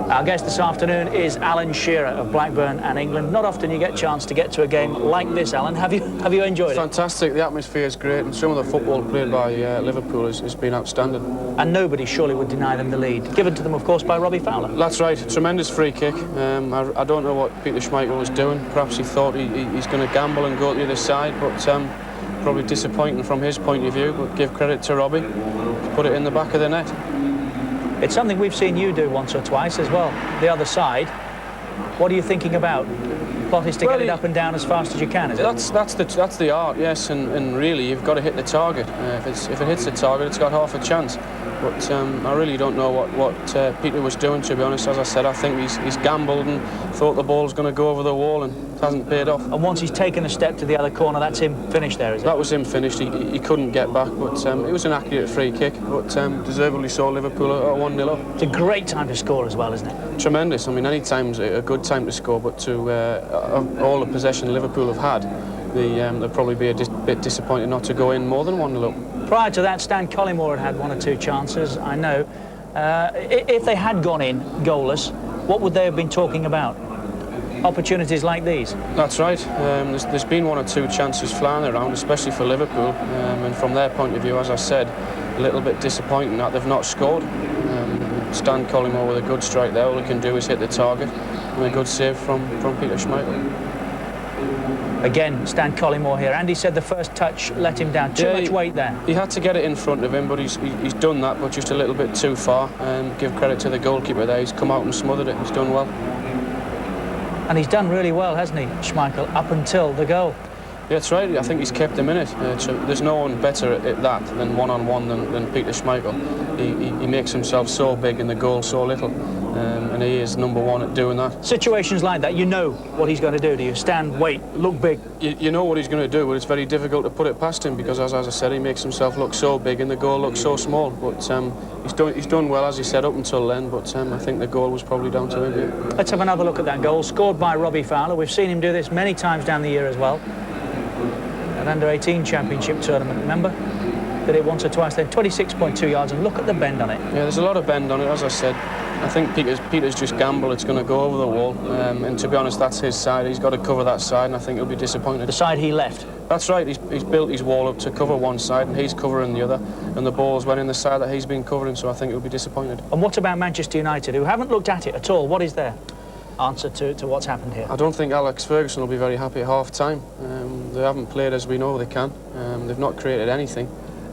Our guest this afternoon is Alan Shearer of Blackburn and England. Not often you get a chance to get to a game like this, Alan. Have you enjoyed it? Fantastic. The atmosphere is great, and some of the football played by Liverpool has been outstanding. And nobody surely would deny them the lead. Given to them, of course, by Robbie Fowler. That's right. Tremendous free kick. I don't know what Peter Schmeichel was doing. Perhaps he thought he's going to gamble and go to the other side, but probably disappointing from his point of view. But give credit to Robbie. Put it in the back of the net. It's something we've seen you do once or twice as well. The other side. What are you thinking about? Plot is to get it up and down as fast as you can, is it? That's the art, yes, and really you've got to hit the target. If it hits the target, it's got half a chance. But I really don't know what Peter was doing, to be honest. As I said, I think he's gambled and thought the ball's going to go over the wall, and it hasn't paid off. And once he's taken a step to the other corner, that's him finished there, is it? That was him finished. He couldn't get back, but it was an accurate free kick. But deservedly saw Liverpool at 1-0 up. It's a great time to score as well, isn't it? Tremendous. I mean, any time's a good time to score, but to all the possession Liverpool have had, they'll probably be a bit disappointed not to go in more than 1-0 up. Prior to that, Stan Collymore had 1 or 2 chances, I know. If they had gone in goalless, what would they have been talking about? Opportunities like these? That's right. There's been 1 or 2 chances flying around, especially for Liverpool. And from their point of view, as I said, a little bit disappointing that they've not scored. Stan Collymore with a good strike there. All he can do is hit the target. And a good save from Peter Schmeichel. Again, Stan Collymore here. Andy said the first touch let him down. Too much weight there. He had to get it in front of him, but he's done that, but just a little bit too far. Give credit to the goalkeeper there. He's come out and smothered it. He's done well. And he's done really well, hasn't he, Schmeichel, up until the goal? Yeah, that's right. I think he's kept him in it. There's no one better at that than one-on-one than Peter Schmeichel. He makes himself so big and the goal so little. And he is #1 at doing that. Situations like that, you know what he's going to do. Do you stand, wait, look big? You know what he's going to do, but it's very difficult to put it past him because, as I said, he makes himself look so big and the goal looks so small. But he's done well, as he said, up until then. But I think the goal was probably down to him. Yeah. Let's have another look at that goal, scored by Robbie Fowler. We've seen him do this many times down the year as well. An under-18 championship tournament, remember? Did it once or twice then, 26.2 yards, and look at the bend on it. Yeah, there's a lot of bend on it, as I said. I think Peter's just gambled it's going to go over the wall, and to be honest, that's his side. He's got to cover that side, and I think he'll be disappointed. The side he left? That's right. He's built his wall up to cover one side, and he's covering the other, and the ball's went in the side that he's been covering, so I think he'll be disappointed. And what about Manchester United, who haven't looked at it at all? What is their answer to what's happened here? I don't think Alex Ferguson will be very happy at half-time. They haven't played as we know they can. They've not created anything.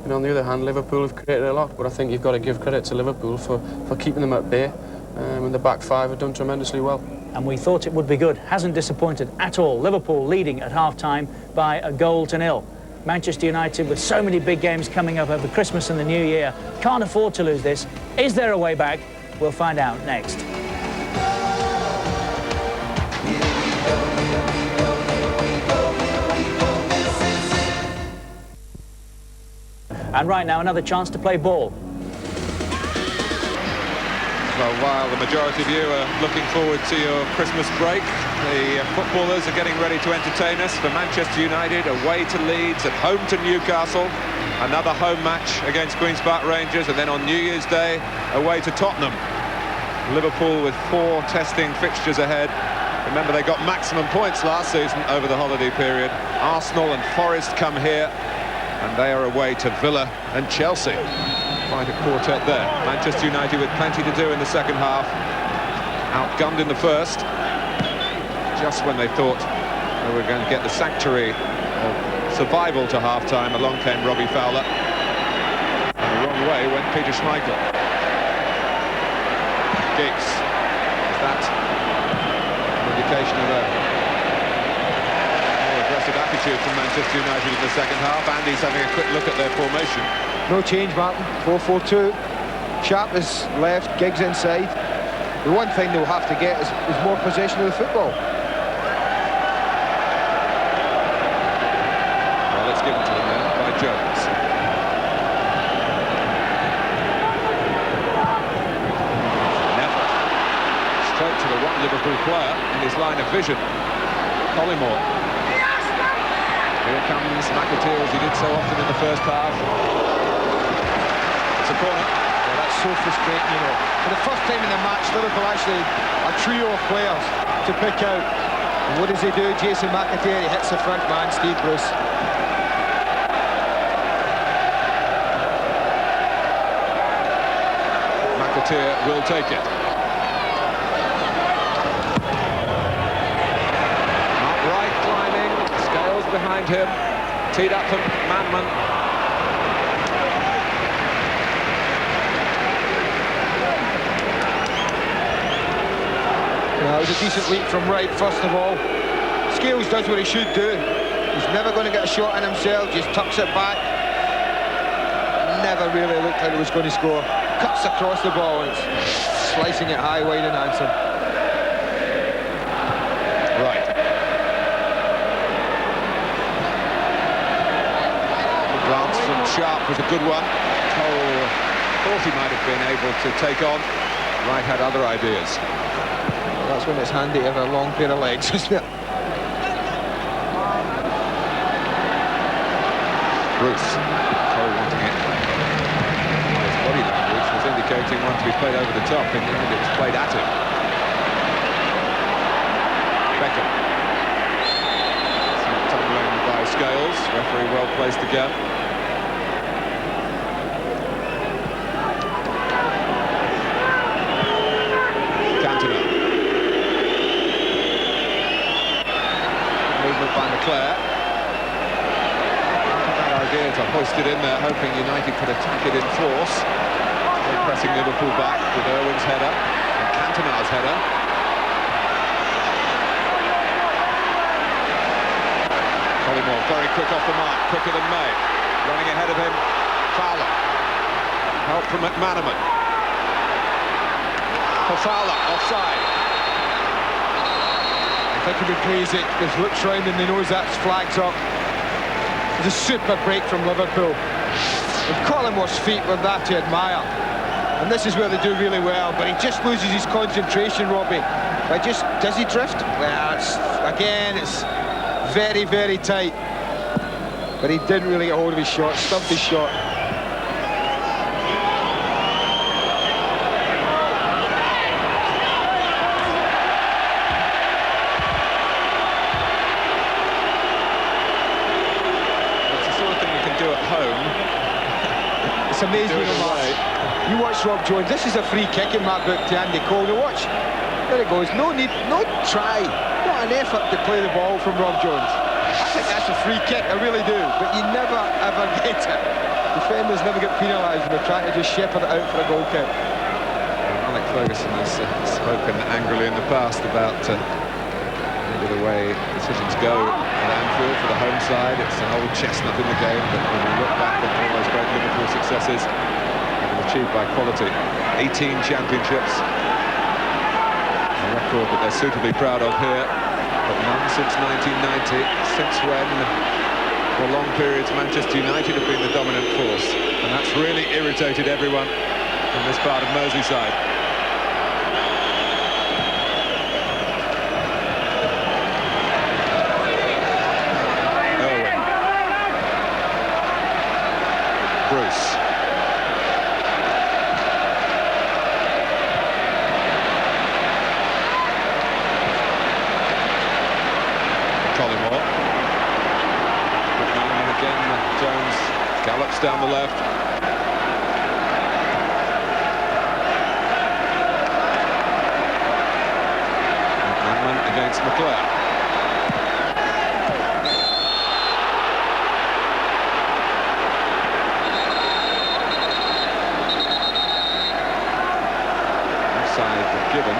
And on the other hand, Liverpool have created a lot, but I think you've got to give credit to Liverpool for keeping them at bay. And the back five have done tremendously well. And we thought it would be good. Hasn't disappointed at all. Liverpool leading at half-time by 1-0. Manchester United, with so many big games coming up over Christmas and the New Year, can't afford to lose this. Is there a way back? We'll find out next. And right now, another chance to play ball. Well, while the majority of you are looking forward to your Christmas break, the footballers are getting ready to entertain us. For Manchester United, away to Leeds, at home to Newcastle, another home match against Queen's Park Rangers, and then on New Year's Day, away to Tottenham. Liverpool with 4 testing fixtures ahead. Remember, they got maximum points last season over the holiday period. Arsenal and Forest come here, and they are away to Villa and Chelsea. Quite a quartet there. Manchester United with plenty to do in the second half. Outgunned in the first. Just when they thought they were going to get the sanctuary of survival to half-time, along came Robbie Fowler. And the wrong way went Peter Schmeichel. Giggs. Is that an indication of a more aggressive attitude from Manchester United in the second half? Andy's having a quick look at their formation. No change, Martin. 4-4-2. Sharp is left, Giggs inside. The one thing they'll have to get is more possession of the football. Well, let's give it to them then by Jones. Never. Straight to the one Liverpool player in his line of vision. Collymore. Here comes McAteer, as he did so often in the first half. It's a corner. Yeah, that's so frustrating, you know. For the first time in the match, Liverpool actually a trio of players to pick out. And what does he do? Jason McAteer, he hits the front man, Steve Bruce. McAteer will take it. Mark Wright climbing, Scholes behind him, teed up for Manman. It was a decent leap from Wright, first of all. Scholes does what he should do. He's never going to get a shot in himself, just tucks it back. Never really looked like he was going to score. Cuts across the ball and it's slicing it high, wide and handsome. Right. The glance from Sharp was a good one. Cole thought he might have been able to take on. Wright had other ideas. That's when it's handy to have a long pair of legs, isn't it? Bruce. Cole wanting it. His body language was indicating one to be played over the top, and it was played at him. Beckham. Tumbling by Scholes. Referee well placed again. Cantona. Movement by McClare. Idea to hoist it in there, hoping United could attack it in force. They're pressing Liverpool back with Irwin's header and Cantona's header. Collymore very quick off the mark, quicker than May. Running ahead of him, Fowler. Help from McManaman. For Fowler, offside. I think he'll be pleased that he looks round and he knows that's flags up. It's a super break from Liverpool. And Collymmore's feet were that to admire. And this is where they do really well, but he just loses his concentration, Robbie. But does he drift? Well, it's very, very tight. But he didn't really get hold of his shot, stubbed his shot. amazed me, Mark. You watch Rob Jones. This is a free kick in my book to Andy Cole. Now watch. There it goes. No need, no try. Not an effort to play the ball from Rob Jones. I think that's a free kick, I really do. But you never, ever get it. Defenders never get penalised when they're trying to just shepherd it out for a goal kick. Alex Ferguson has spoken angrily in the past about maybe the way decisions go at Anfield for the home side. It's an old chestnut in the game, but when you look back at all those great Liverpool successes achieved by quality, 18 championships, a record that they're suitably proud of here, but none since 1990, since when for long periods Manchester United have been the dominant force, and that's really irritated everyone in this part of Merseyside. Bruce. Collymore. And again, Jones gallops down the left. McManaman against McClare. Given.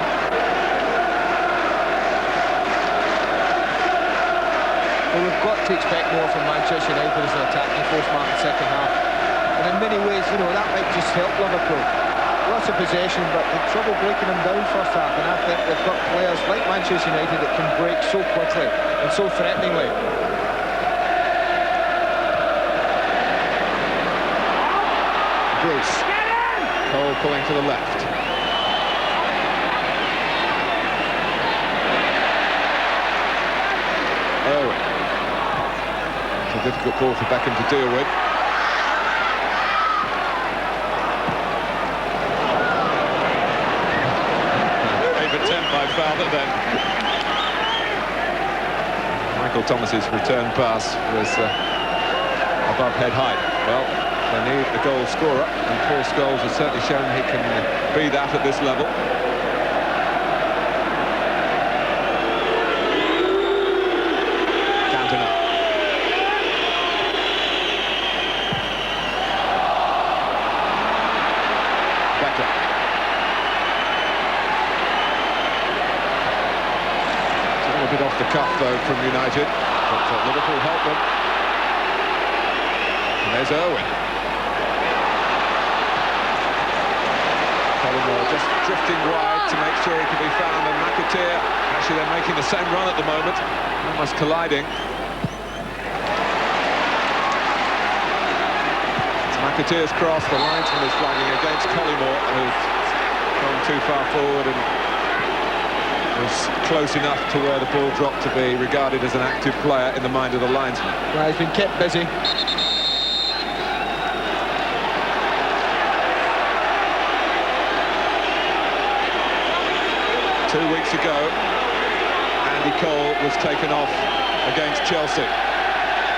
Well, we've got to expect more from Manchester United as an attacking force mark in the second half. And in many ways, you know, that might just help Liverpool. Lots of possession, but the trouble breaking them down first half. And I think they've got players like Manchester United that can break so quickly and so threateningly. Bruce. Cole pulling to the left. Owen. It's a difficult ball for Beckham to deal with. Brave attempt by Fowler then. Michael Thomas's return pass was above head height. Well, they need a goal scorer, and Paul Scholes has certainly shown he can be that at this level. Cantona. Beckham. It's a little bit off the cuff though from United, but Liverpool help them. And there's Owen. Collymore just drifting wide to make sure he can be found, and McAteer, actually they're making the same run at the moment, almost colliding. It's McAteer's cross, the linesman is flagging against Collymore, who's gone too far forward and was close enough to where the ball dropped to be regarded as an active player in the mind of the linesman. Well, he's been kept busy. 2 weeks ago, Andy Cole was taken off against Chelsea.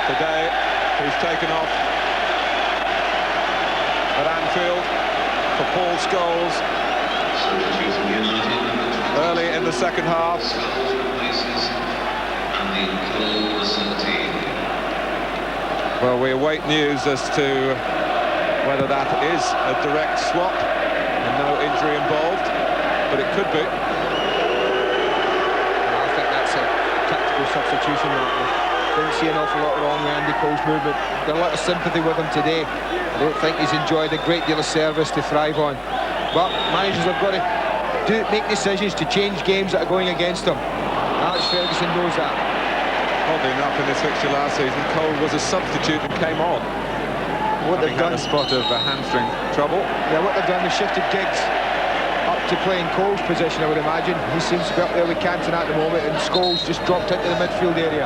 Today, he's taken off at Anfield for Paul Scholes early in the second half. Well, we await news as to whether that is a direct swap and no injury involved, but it could be. Substitution. Didn't see an awful lot wrong with Andy Cole's movement. Got a lot of sympathy with him today. I don't think he's enjoyed a great deal of service to thrive on. But managers have got to make decisions to change games that are going against them. Alex Ferguson knows that. Oddly enough, in this fixture last season, Cole was a substitute and came on. What they've done, a spot of hamstring trouble. Yeah, what they've done is shifted Giggs up to playing Cole's position, I would imagine. He seems to be up there with Cantona at the moment, and Scholes just dropped into the midfield area.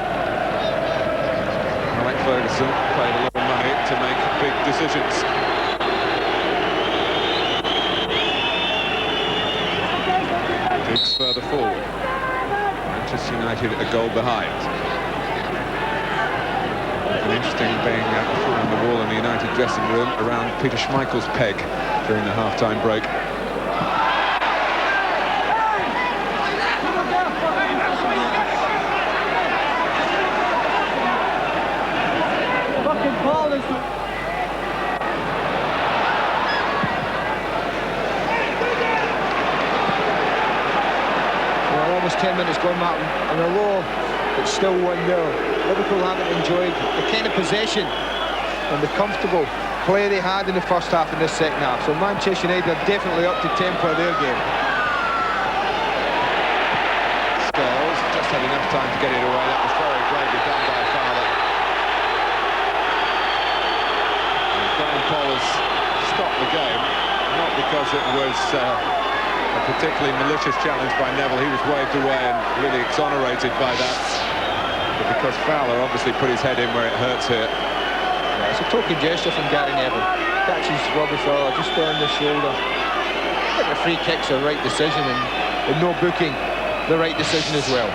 Alex Ferguson paid a lot of money to make big decisions. Giggs further forward. Manchester United a goal behind. interesting being on the wall in the United dressing room around Peter Schmeichel's peg during the half-time break. Well, almost 10 minutes gone, Martin, and although it's still 1-0, Liverpool haven't enjoyed the kind of possession and the comfortable play they had in the first half and this second half. So Manchester United are definitely up to tempo of their game. Scholes just had enough time to get it away. That was very bravely done by Fowler. And Graham Poll has stopped the game, not because it was a particularly malicious challenge by Neville. He was waved away and really exonerated by that. But because Fowler obviously put his head in where it hurts here. Yeah, it's a token gesture from Gary Neville. Catches Robbie Fowler just on the shoulder. I think the free kick's the right decision, and no booking, the right decision as well.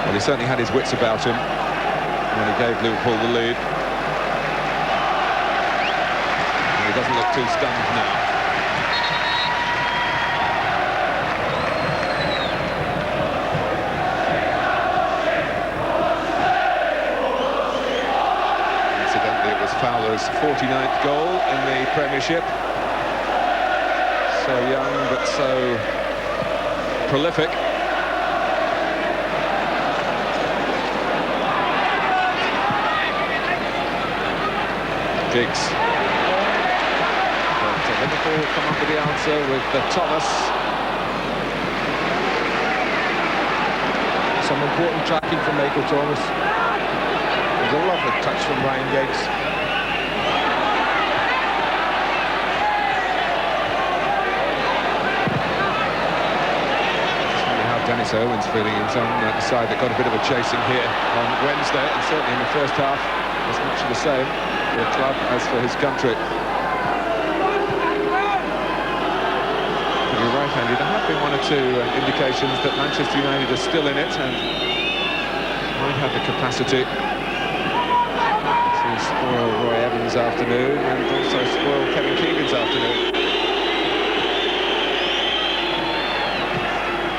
Well, he certainly had his wits about him when he gave Liverpool the lead. And he doesn't look too stunned now. Fowler's 49th goal in the Premiership. So young, but so prolific. Giggs. But Liverpool come up with the answer with Thomas. Some important tracking from Michael Thomas. There's a lovely touch from Ryan Giggs. Dennis Irwin's feeling his own the side that got a bit of a chasing here on Wednesday, and certainly in the first half as much of the same for the club as for his country. But you're right, Andy, there have been one or two indications that Manchester United are still in it and might have the capacity to spoil Roy Evans' afternoon and also spoil Kevin Keegan's afternoon.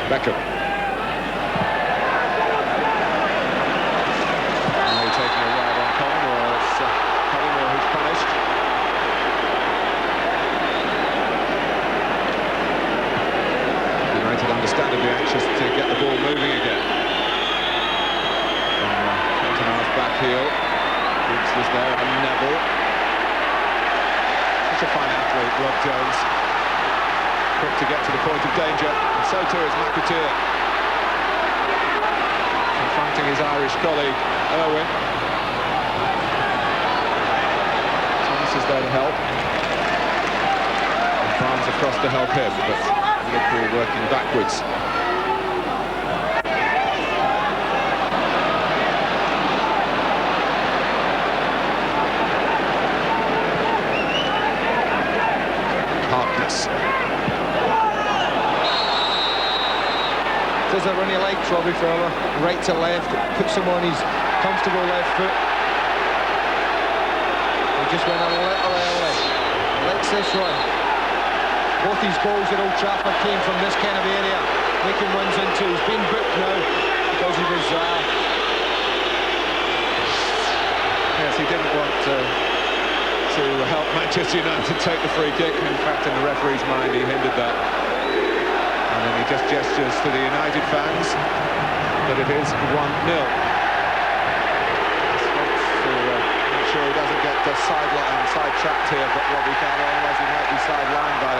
Beckham. Understandably anxious to get the ball moving again. Cantona's back heel. Gibbs was there and Neville. Such a fine athlete, Rob Jones. Quick to get to the point of danger, and so too is McAteer. Confronting his Irish colleague, Irwin. Thomas is there to help. And Barnes across to help him, but Liverpool working backwards. Harkness. Does it when he likes Robbie Fowler, right to left, puts him on his comfortable left foot. He just went a little early. Let's this run. Both his goals at Old Trafford came from this kind of area. Making runs into. He's been booked now because he was... Yes, he didn't want to help Manchester United take the free kick. In fact, in the referee's mind, he hindered that. And then he just gestures to the United fans that it is 1-0. Make sure he doesn't get sidetracked here, but Robbie Fowler, otherwise he might be sidelined by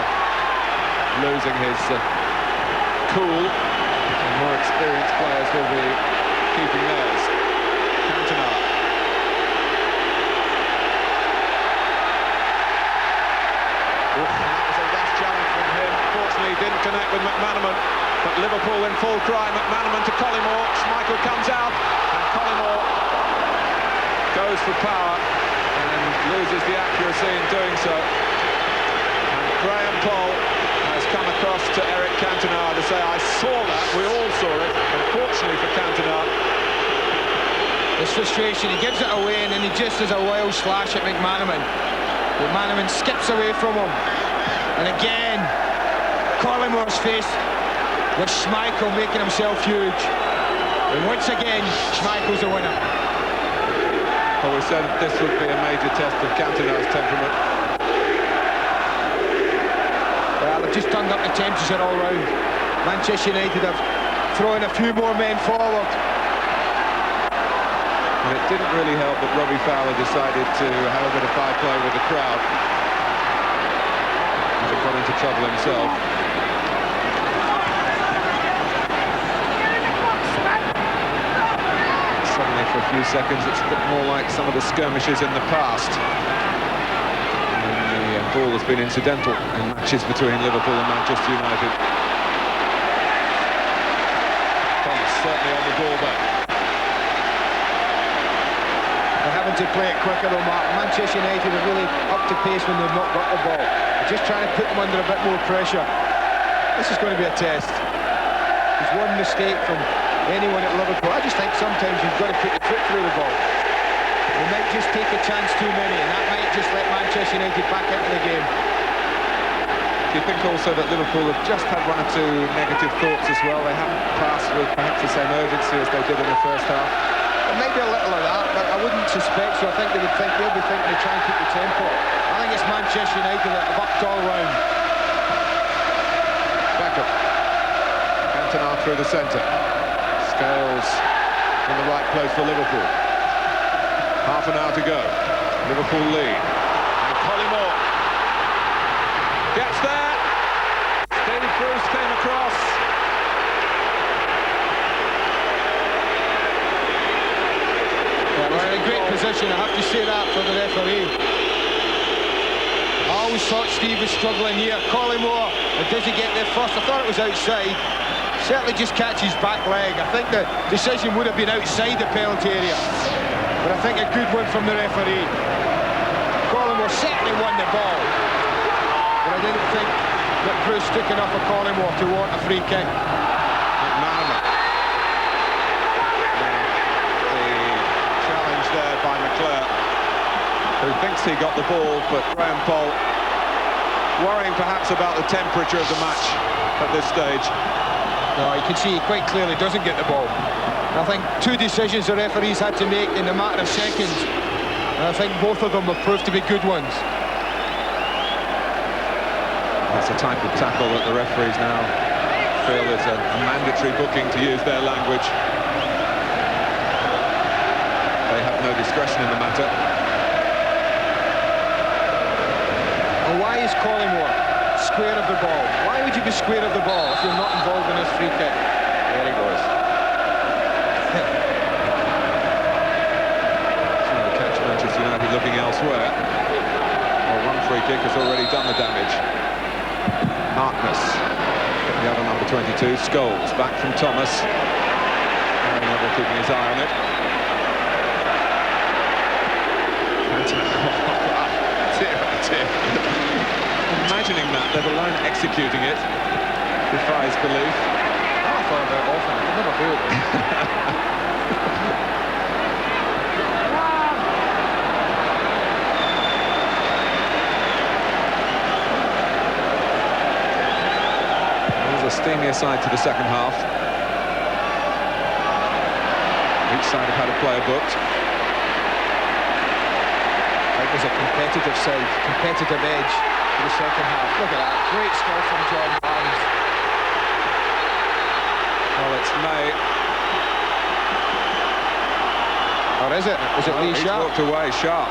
losing his cool, and more experienced players will be keeping theirs. Cantona. That was a rash challenge from him. Fortunately, he didn't connect with McManaman, but Liverpool in full cry. McManaman to Collymore. Schmeichel comes out, and Collymore goes for power and loses the accuracy in doing so. And Graham Poll has has come across to Eric Cantona to say, I saw that, we all saw it. Unfortunately for Cantona, His frustration, he gives it away and then he just has a wild slash at McManaman. McManaman skips away from him. And again, Collimore's face with Schmeichel making himself huge. And once again, Schmeichel's the winner. well, we said this would be a major test of Cantona's temperament. Well, they've just turned up the temperature all round. Manchester United have thrown a few more men forward. And it didn't really help that Robbie Fowler decided to have a bit of by-play with the crowd. He got into trouble himself. Suddenly, for a few seconds, it's a bit more like some of the skirmishes in the past. And the ball has been incidental in matches between Liverpool and Manchester United. Thomas certainly on the ball there. They're having to play it quicker though, Mark. Manchester United are really up to pace when they've not got the ball. They're just trying to put them under a bit more pressure. This is going to be a test. There's one mistake from anyone at Liverpool. I just think sometimes you've got to put your foot through the ball. They might just take a chance too many, and that might just let Manchester United back into the game. Do you think also that Liverpool have just had one or two negative thoughts as well? They haven't passed with perhaps the same urgency as they did in the first half. There may be a little of that, but I wouldn't suspect so. I think they'll be thinking to try and keep the tempo. I think it's Manchester United that have upped all round. Beckham. Cantona through the centre. Scholes in the right place for Liverpool. Half an hour to go. Liverpool lead. And Collymore gets there. David Bruce came across. We're in a great position, I have to say that, for the referee. I always thought Steve was struggling here. Collymore, does he get there first? I thought it was outside. Certainly just catches back leg. I think the decision would have been outside the penalty area. But I think a good one from the referee. Collymore certainly won the ball. But I didn't think that Bruce took enough of Collymore to want a free kick. McManaman. There by McClure, who thinks he got the ball, but Graham Poll worrying perhaps about the temperature of the match at this stage. No, you can see he quite clearly doesn't get the ball. And I think two decisions the referees had to make in a matter of seconds, and I think both of them have proved to be good ones. That's the type of tackle that the referees now feel is a mandatory booking, to use their language. They have no discretion in the matter. And why is Collymore square of the ball? Why would you be square of the ball if you're not involved in this free kick? There he goes. Trying to catch Manchester United looking elsewhere. Well, one free kick has already done the damage. Harkness, the other number 22, Scholes, back from Thomas. Harry Neville keeping his eye on it. Imagining that, let alone executing it, defies belief. I thought about it often. I could never do it. There's a steamier side to the second half. Each side have had a player booked. It was a competitive side, competitive edge for the second half. Look at that, great skill from John Barnes. Well, it's May. Or is it? Was it Lee He's Sharp? walked away, Sharp.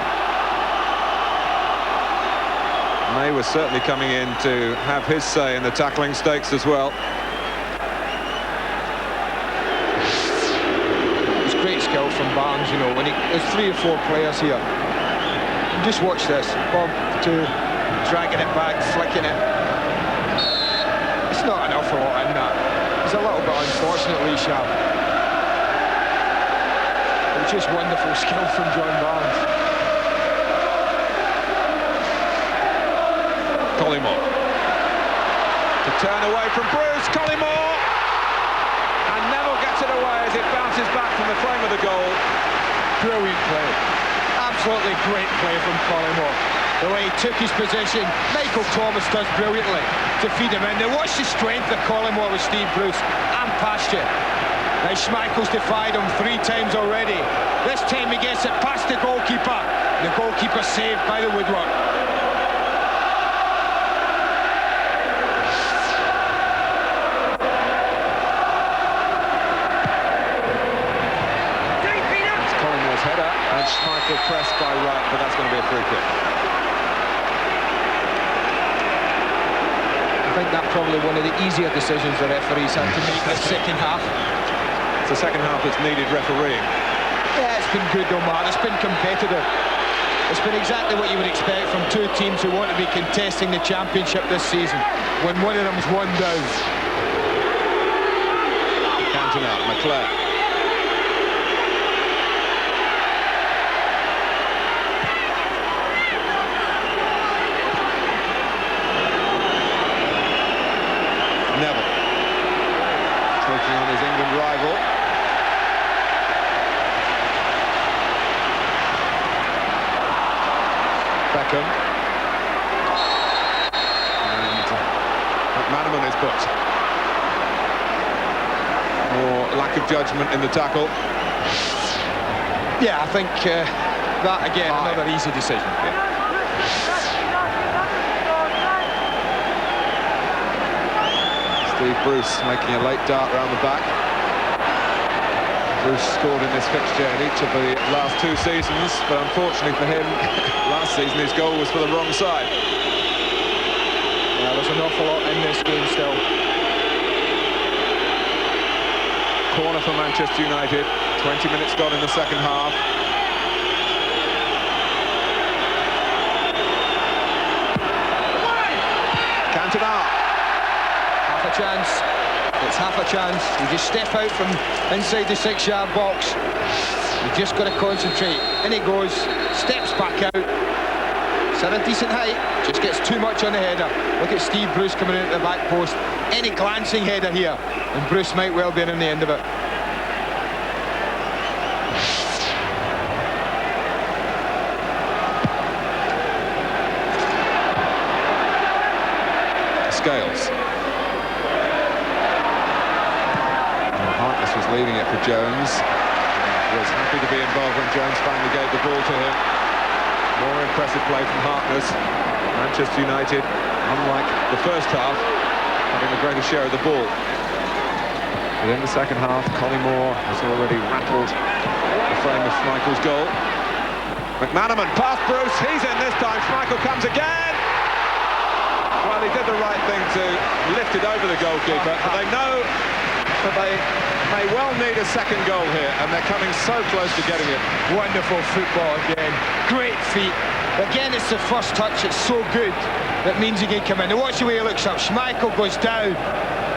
May was certainly coming in to have his say in the tackling stakes as well. It was great skill from Barnes, you know, when there's 3 or 4 players here. Just watch this. Bob, 2, dragging it back, flicking it. It's not an awful lot in that. It's a little bit unfortunate, Lee Sharp. It was just wonderful skill from John Barnes. Collymore to turn away from Bruce, Collymore, and Neville gets it away as it bounces back from the frame of the goal. Brilliant play. Absolutely great play from Collymore. The way he took his position, Michael Thomas does brilliantly to feed him in. Now watch the strength of Collymore with Steve Bruce. I'm past you. Now Schmeichel's defied him 3 times already. This time he gets it past the goalkeeper. The goalkeeper saved by the woodwork. It's Collymore's header, and Schmeichel pressed by Wright, but that's going to be a free kick. I think that's probably one of the easier decisions the referees had to make in the second half. It's the second half that's needed refereeing. Yeah, it's been good though, Mark. It's been competitive. It's been exactly what you would expect from 2 teams who want to be contesting the championship this season, when one of them's 1 down. Cantona, McClare. Neville. Taking on his England rival. Beckham. And McManaman is booked. More lack of judgment in the tackle. Yeah, I think that again, another easy decision. Steve Bruce making a late dart round the back. Bruce scored in this fixture in each of the last 2 seasons, but unfortunately for him, last season his goal was for the wrong side. Yeah, there's an awful lot in this game still. Corner for Manchester United, 20 minutes gone in the second half. Cantona. Half a chance. It's half a chance. You just step out from inside the 6-yard box. You just got to concentrate. In he goes, steps back out. It's at a decent height, just gets too much on the header. Look at Steve Bruce coming in at the back post. Any glancing header here, and Bruce might well be in the end of it. Scholes. Was leaving it for Jones. Was happy to be involved when Jones finally gave the ball to him. More impressive play from Harkness. Manchester United, unlike the first half, having a greater share of the ball. But in the second half, Collymore has already rattled the frame of Schmeichel's goal. McManaman past Bruce, he's in this time. Schmeichel comes again. Well, he did the right thing to lift it over the goalkeeper, but they know that they may well need a second goal here, and they're coming so close to getting it. Wonderful football again. Great feet. Again, it's the first touch. It's so good. That means he can come in. Now watch the way he looks up. Schmeichel goes down.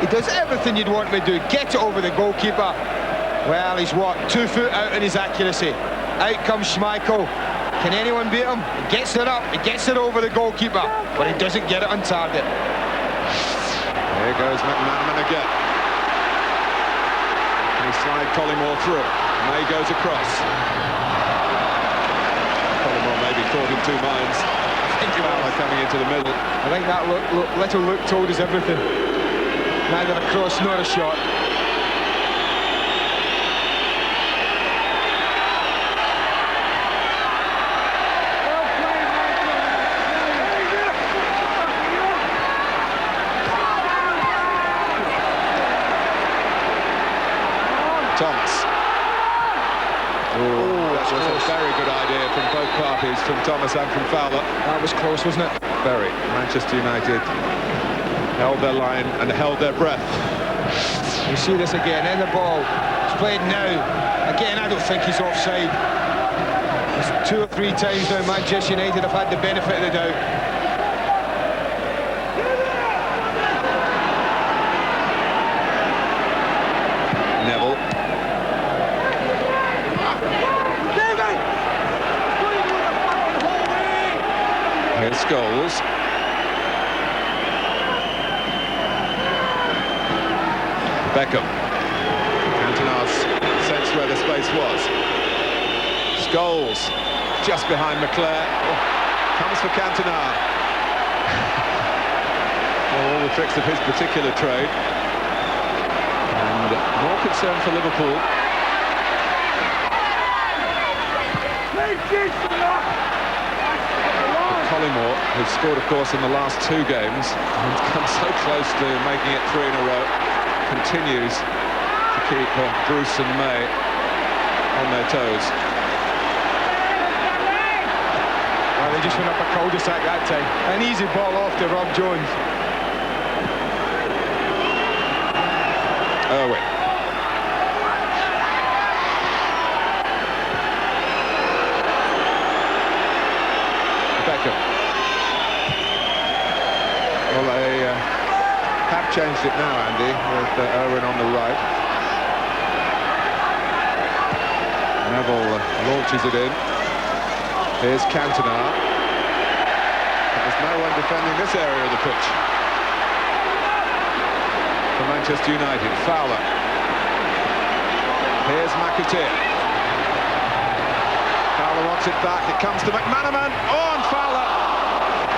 He does everything you'd want him to do. Get it over the goalkeeper. Well, he's what? 2 foot out in his accuracy. Out comes Schmeichel. Can anyone beat him? He gets it up. He gets it over the goalkeeper, but he doesn't get it on target. Here goes McManaman again. He slide Collymore through. May goes across. Collymore maybe caught in 2 minds. I think Fowler coming into the middle. I think that little look told us everything. Neither a cross nor a shot. Thomas. That was a very good idea from both parties, from Thomas and from Fowler. That was close, wasn't it? Very. Manchester United held their line and held their breath. You see this again, in the ball. It's played now. Again, I don't think he's offside. It's 2 or 3 times now Manchester United have had the benefit of the doubt. Neville. Here's Scholes. Beckham. Cantona's sensed where the space was. Scholes just behind McClare. Oh, comes for Cantona. All the tricks of his particular trade. And more concern for Liverpool. Collymore, who's scored, of course, in the last 2 games, and come so close to making it 3 in a row, continues to keep Bruce and May on their toes. Well, they just went up a cul-de-sac that time. An easy ball off to Rob Jones. Irwin. Beckham. Well, they have changed it now, Andy, with Irwin on the right. Neville launches it in. Here's Cantona. There's no one defending this area of the pitch. For Manchester United, Fowler. Here's McAteer. Fowler wants it back. It comes to McManaman. Oh, and Fowler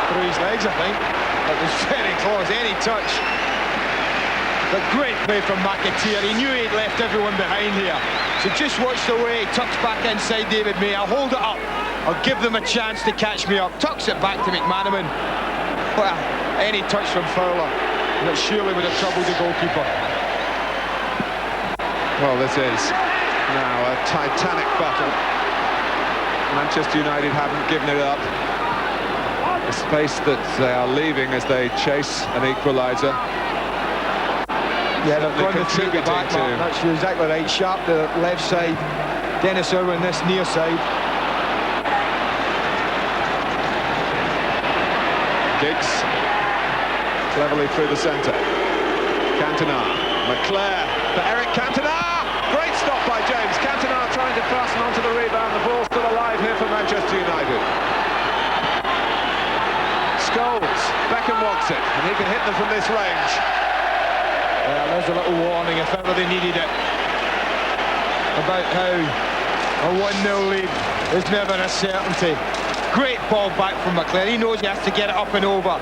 Through his legs, I think. That was very close. Any touch. But great play from McAteer. He knew he'd left everyone behind here. So just watch the way he tucks back inside David May. I'll hold it up. I'll give them a chance to catch me up. Tucks it back to McManaman. Well, any touch from Fowler. That surely would have troubled the goalkeeper. Well, this is now a titanic battle. Manchester United haven't given it up. The space that they are leaving as they chase an equaliser. Yeah, they've gone to contributing back, to... That's exactly right. Sharp the left side. Dennis Irwin this near side. Giggs cleverly through the centre. Cantona, McClare for Eric Cantona. Great stop by James. Cantona trying to fasten onto the rebound. The ball's still alive here for Manchester United. Scholes, Beckham wants it, and he can hit them from this range. Yeah, there's a little warning if ever they needed it. About how a 1-0 lead is never a certainty. Great ball back from McClare. He knows he has to get it up and over.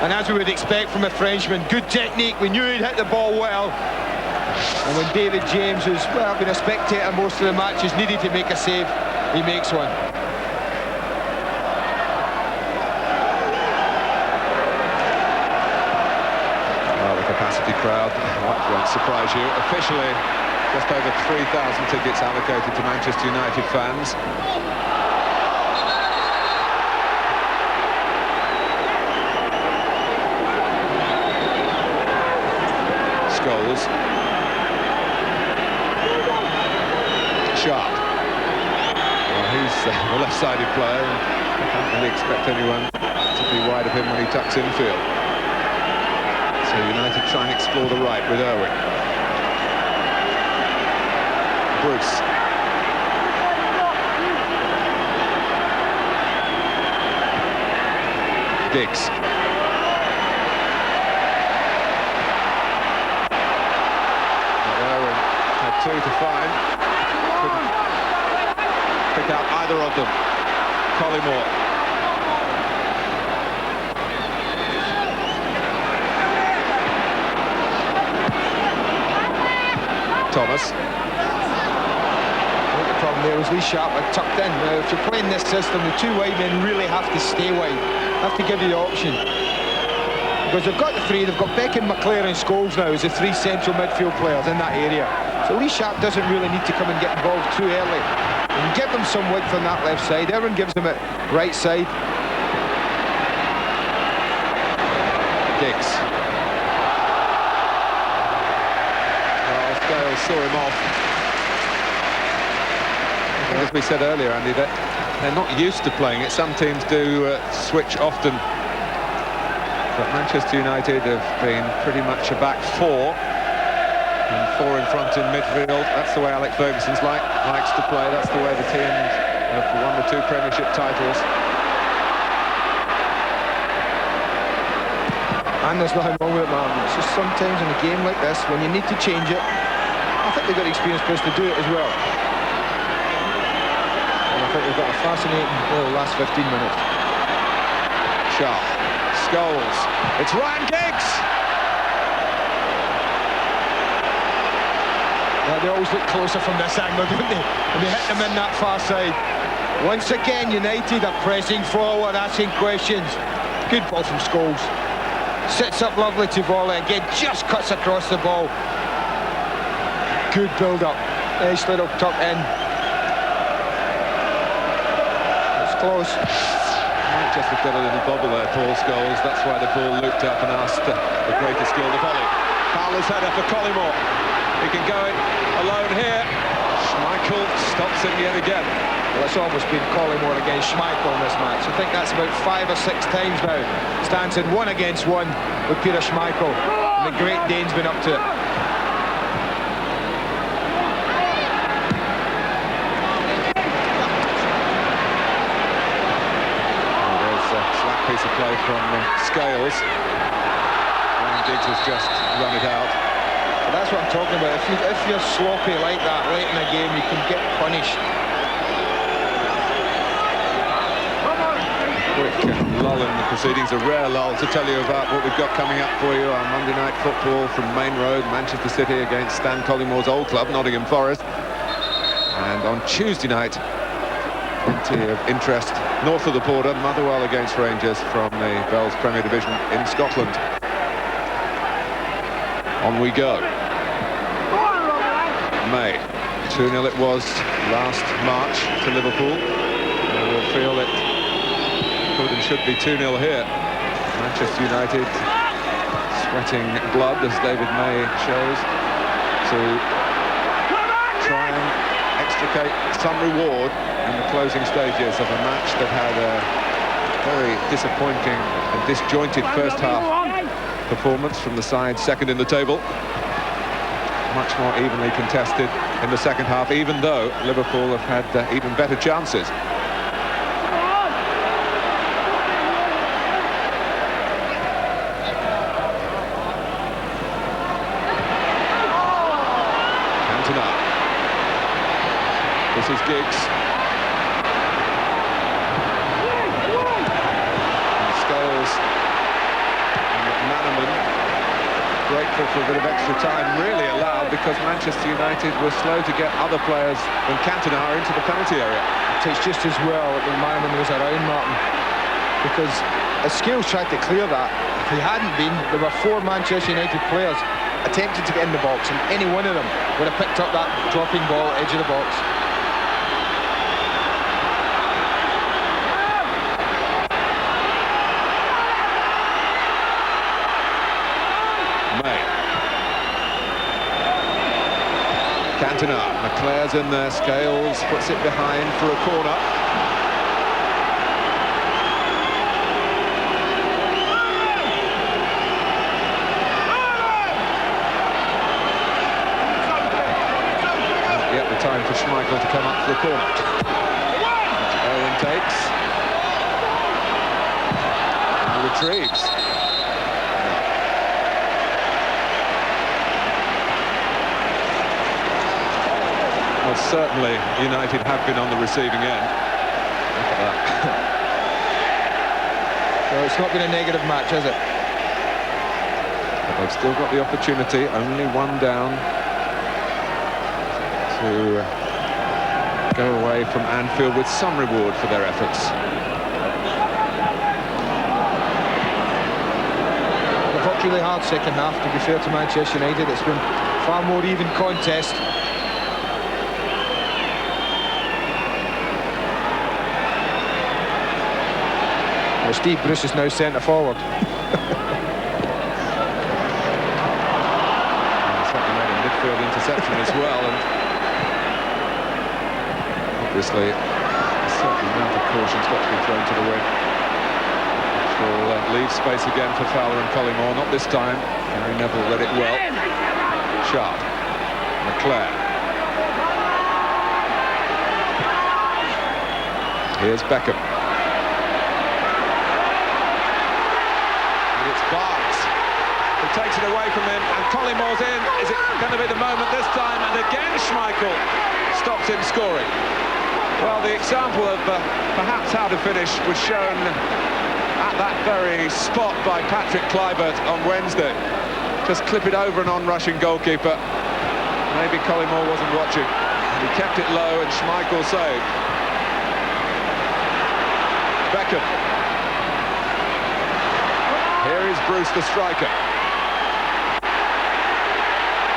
And as we would expect from a Frenchman, good technique. We knew he'd hit the ball well. And when David James, who's well been a spectator most of the matches, needed to make a save, he makes one. Well, the capacity crowd, that won't surprise you. Officially, just over 3,000 tickets allocated to Manchester United fans. Scholes. Sharp. Well, he's the left-sided player, and I can't really expect anyone to be wide of him when he tucks infield. So United try and explore the right with Irwin. Bruce. Giggs. Irwin had 2 to find. Couldn't pick out either of them. Collymore. Thomas. The problem there was Lee Sharp had tucked in. Now, if you're playing this system, the 2 wide men really have to stay wide. Have to give you the option. Because they've got the 3, they've got Beckham, McClare and Scholes now as the 3 central midfield players in that area. So Lee Sharp doesn't really need to come and get involved too early. And give them some width on that left side. Everyone gives them it right side. Giggs. Well, Scholes saw him off. As we said earlier, Andy, that they're not used to playing it. Some teams do switch often. But Manchester United have been pretty much a back 4. And 4 in front in midfield. That's the way Alex Ferguson's likes to play. That's the way the team have won the 2 Premiership titles. And there's nothing wrong with it, man. It's just sometimes in a game like this, when you need to change it, I think they've got the experienced players to do it as well. And I think they've got a fascinating last 15 minutes. Sharp. Scholes. It's Ryan Giggs. Yeah, they always look closer from this angle, don't they? And they hit them in that far side. Once again, United are pressing forward, asking questions. Good ball from Scholes. Sits up lovely to volley. Again, just cuts across the ball. Good build-up. Nice little tuck in. It's close. Might just have got a little bobble there, Paul Scholes. That's why the ball looped up and asked the greater skill to volley. Fowler's header for Collymore. He can go it alone here. Schmeichel stops it yet again. Well, it's almost been Collymore against Schmeichel in this match. I think that's about 5 or 6 times now. Stands in 1 against 1 with Peter Schmeichel. And the Great Dane's been up to it. There's a slack piece of play from Scales. Ryan Giggs has just run it out. That's what I'm talking about. If you're sloppy like that late in a game, you can get punished. Quick lull in the proceedings, a rare lull to tell you about what we've got coming up for you on Monday Night Football from Main Road, Manchester City against Stan Collymmore's old club, Nottingham Forest. And on Tuesday night, plenty of interest north of the border, Motherwell against Rangers from the Bells Premier Division in Scotland. On we go. May. 2-0 it was last March to Liverpool. And we'll feel it could and should be 2-0 here. Manchester United sweating blood, as David May shows, to try and extricate some reward in the closing stages of a match that had a very disappointing and disjointed first half performance from the side second in the table. Much more evenly contested in the second half, even though Liverpool have had even better chances. Cantona. This is Giggs. And Scholes and McManaman, grateful for a bit of extra time, really allowed because Manchester United were slow to get other players than Cantona into the penalty area. It's just as well that McManaman was around, Martin, because as Scholes tried to clear that, if he hadn't been, there were 4 Manchester United players attempting to get in the box, and any one of them would have picked up that dropping ball edge of the box. Cantona, McClare's in there, Scales puts it behind for a corner. Not yet the time for Schmeichel to come up for the corner. Owen takes. And retrieves. Well, certainly United have been on the receiving end. Look at that. So it's not been a negative match, has it? But they've still got the opportunity, only 1 down, to go away from Anfield with some reward for their efforts. They've worked really hard second half, to be fair to Manchester United. It's been far more even contest. Well, Steve Bruce is now centre forward. Certainly made a midfield interception as well, and obviously a certain amount of caution's got to be thrown to the wind. Which will leave space again for Fowler and Collymore. Not this time. Gary Neville read it well. Sharp. McClare. Here's Beckham. Barnes. takes it away from him, and Collimore's in. Is it going to be the moment this time? And again, Schmeichel stops him scoring. Well, the example of perhaps how to finish was shown at that very spot by Patrick Kluivert on Wednesday. Just clip it over an on-rushing goalkeeper. Maybe Collimore wasn't watching. He kept it low, and Schmeichel saved. Beckham. Here is Bruce, the striker.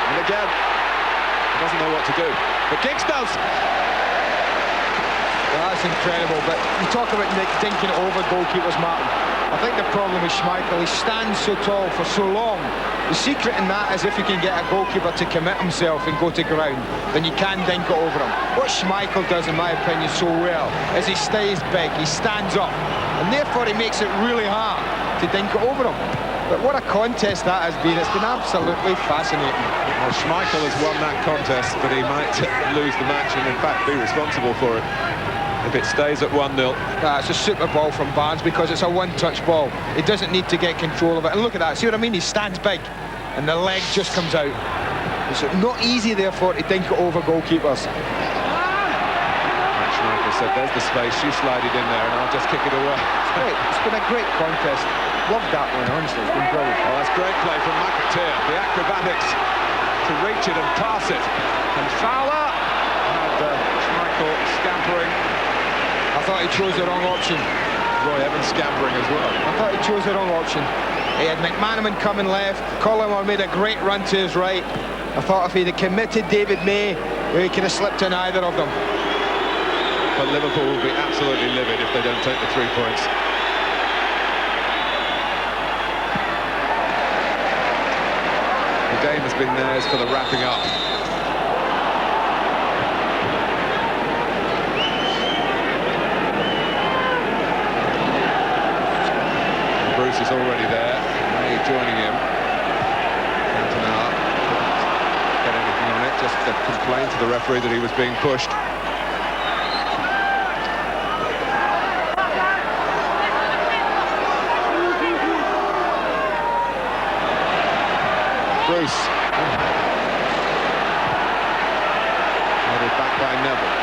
And again, he doesn't know what to do. But Giggs does. Well, that's incredible, but you talk about dinking it over goalkeepers, Martin. I think the problem with Schmeichel, he stands so tall for so long. The secret in that is if you can get a goalkeeper to commit himself and go to ground, then you can dink it over him. What Schmeichel does, in my opinion, so well is he stays big, he stands up, and therefore he makes it really hard to dink it over him. But what a contest that has been. It's been absolutely fascinating. Well, Schmeichel has won that contest, but he might lose the match and, in fact, be responsible for it if it stays at 1-0. It's a super ball from Barnes because it's a one-touch ball. He doesn't need to get control of it. And look at that. See what I mean? He stands big, and the leg just comes out. It's not easy, therefore, to dink it over goalkeepers. Schmeichel said, "There's the space. You slide it in there, and I'll just kick it away." It's great. It's been a great contest. Loved that one, honestly. It's been brilliant. Oh, that's great play from McAteer. The acrobatics to reach it and pass it. And Fowler had Schmeichel scampering. I thought he chose the wrong option. Roy Evans scampering as well. I thought he chose the wrong option. He had McManaman coming left. Collymore made a great run to his right. I thought if he'd have committed David May, he could have slipped in either of them. But Liverpool will be absolutely livid if they don't take the 3 points. The game has been theirs for the wrapping up. Bruce is already there. May joining him. Cantona didn't get anything on it, just complained to the referee that he was being pushed. Bruce. Headed back by Neville.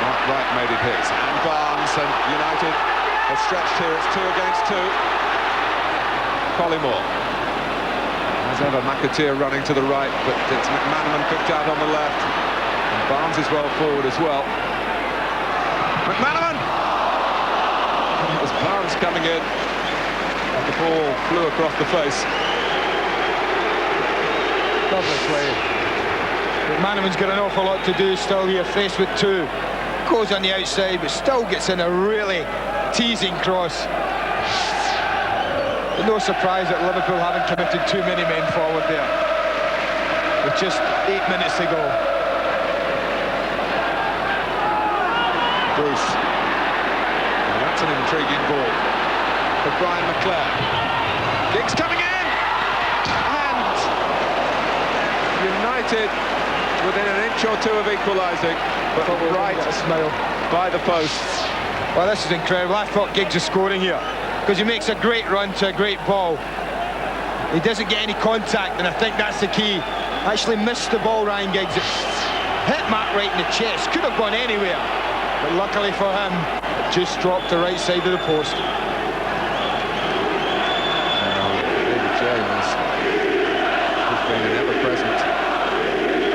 Mark Wright made it his. And Barnes, and United are stretched here. It's 2 against 2. Collymore. As ever, McAteer running to the right, but it's McManaman picked out on the left. And Barnes is well forward as well. McManaman! It was Barnes coming in. And the ball flew across the face. Lovely play. McManaman's got an awful lot to do still here, faced with 2. Goes on the outside, but still gets in a really teasing cross. No surprise that Liverpool haven't committed too many men forward there. With just 8 minutes to go. Bruce. Well, that's an intriguing ball for Brian McClare. Giggs coming in! And United within an inch or 2 of equalising, but right by the posts. Well, this is incredible. I thought Giggs was scoring here because he makes a great run to a great ball. He doesn't get any contact, and I think that's the key. Actually missed the ball, Ryan Giggs. It hit Mark right in the chest. Could have gone anywhere, but luckily for him, it just dropped the right side of the post. David James has been an ever-present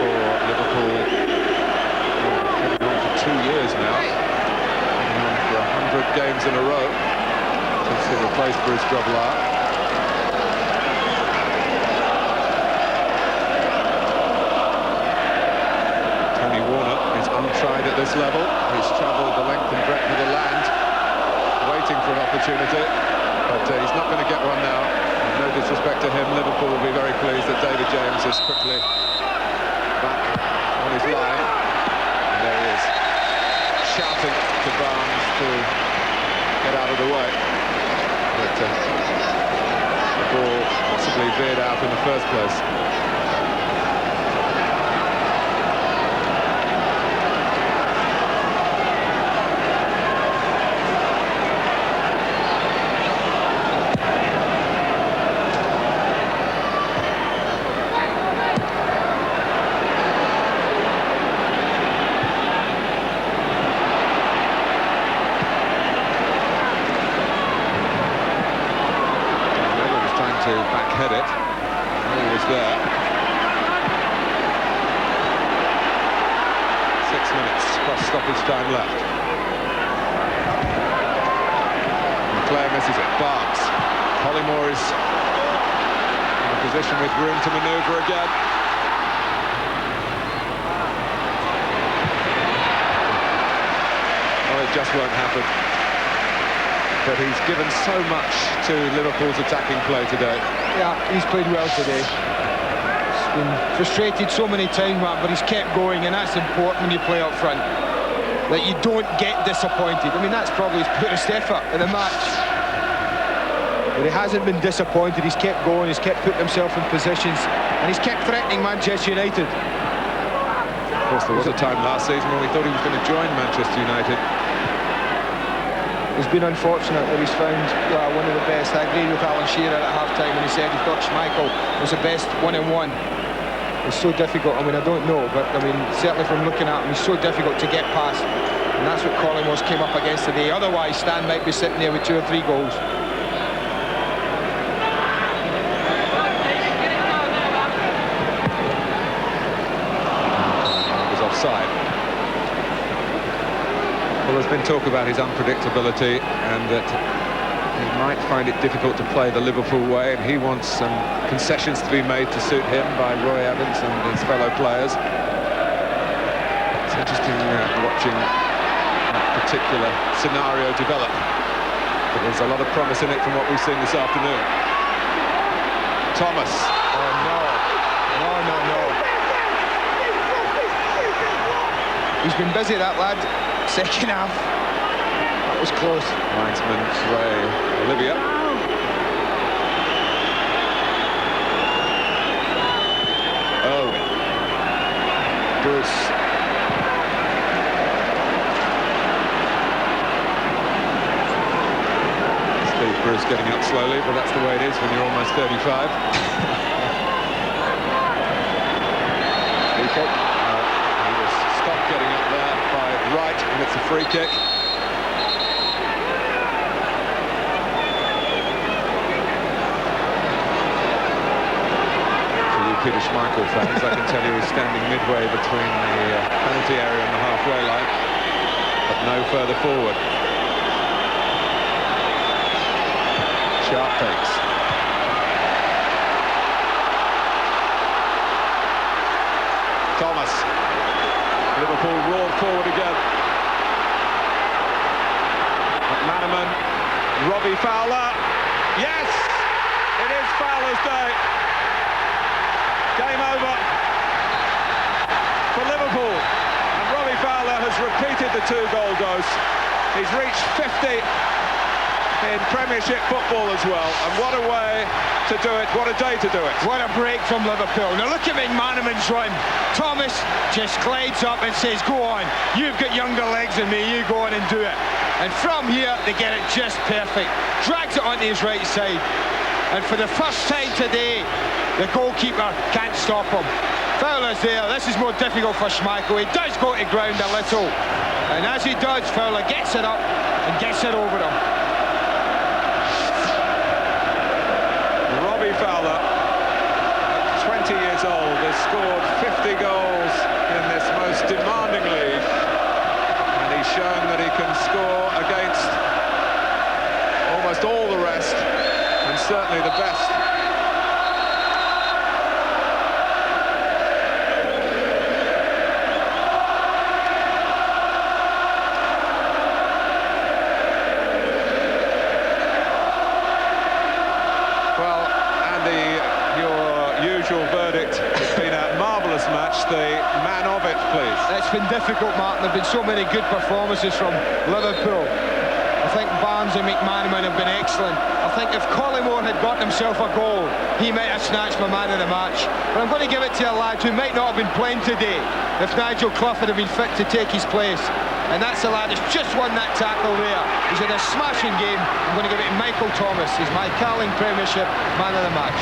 for Liverpool. Coming on for 2 years now. Coming on for 100 games in a row since he replaced Bruce Grobbelaar. Untried at this level. He's travelled the length and breadth of the land waiting for an opportunity, but he's not going to get one now. And no disrespect to him, Liverpool will be very pleased that David James is quickly back on his line. And there he is, shouting to Barnes to get out of the way, but the ball possibly veered out in the first place. head it. He was there. 6 minutes plus stoppage time left. McClair misses it. Barnes. Collymore is in a position with room to manoeuvre again. Oh, it just won't happen. But he's given so much to Liverpool's attacking play today. Yeah, he's played well today. He's been frustrated so many times, Matt, but he's kept going, and that's important when you play up front. That you don't get disappointed. I mean, that's probably his purest effort in the match. But he hasn't been disappointed. He's kept going, he's kept putting himself in positions, and he's kept threatening Manchester United. Of course, there was a time last season when we thought he was going to join Manchester United. It's been unfortunate that he's found one of the best. I agreed with Alan Shearer at half-time when he said he thought Schmeichel was the best one-on-one. It's so difficult. I mean, I don't know, but I mean, certainly from looking at him, he's so difficult to get past. And that's what Collymore came up against today. Otherwise, Stan might be sitting there with 2 or 3 goals. It was offside. Well, there's been talk about his unpredictability and that he might find it difficult to play the Liverpool way, and he wants some concessions to be made to suit him by Roy Evans and his fellow players. It's interesting watching that particular scenario develop. But there's a lot of promise in it from what we've seen this afternoon. Thomas. Oh, no. No. He's been busy, that lad. Second half. That was close. Linesman Ray Olivia. Owen. Bruce. Steve Bruce getting up slowly, but that's the way it is when you're almost 35. Free kick. He was stopped getting up there by Wright, and it's a free kick. Peter Schmeichel fans, I can tell you, he's standing midway between the penalty area and the halfway line, but no further forward. Sharp takes. Thomas. Liverpool roared forward again. McManaman. Robbie Fowler. Yes! It is Fowler's day. Game over for Liverpool, and Robbie Fowler has repeated the 2-goal dose. He's reached 50 in Premiership football as well, and what a way to do it, what a day to do it. What a break from Liverpool. Now look at McManaman's run. Thomas just glides up and says, go on, you've got younger legs than me, you go on and do it. And from here, they get it just perfect. Drags it onto his right side, and for the first time today, the goalkeeper can't stop him. Fowler's there. This is more difficult for Schmeichel. He does go to ground a little. And as he does, Fowler gets it up and gets it over him. Robbie Fowler, at 20 years old, has scored 50 goals in this most demanding league. And he's shown that he can score against almost all the rest, and certainly the best. Verdict. It's been a marvellous match. The man of it, please. It's been difficult, Martin. There have been so many good performances from Liverpool. I think Barnes and McManaman have been excellent. I think if Collymore had gotten himself a goal, he might have snatched my man of the match. But I'm going to give it to a lad who might not have been playing today if Nigel Clough had been fit to take his place. And that's the lad who's just won that tackle there. He's had a smashing game. I'm going to give it to Michael Thomas. He's my Carling Premiership man of the match.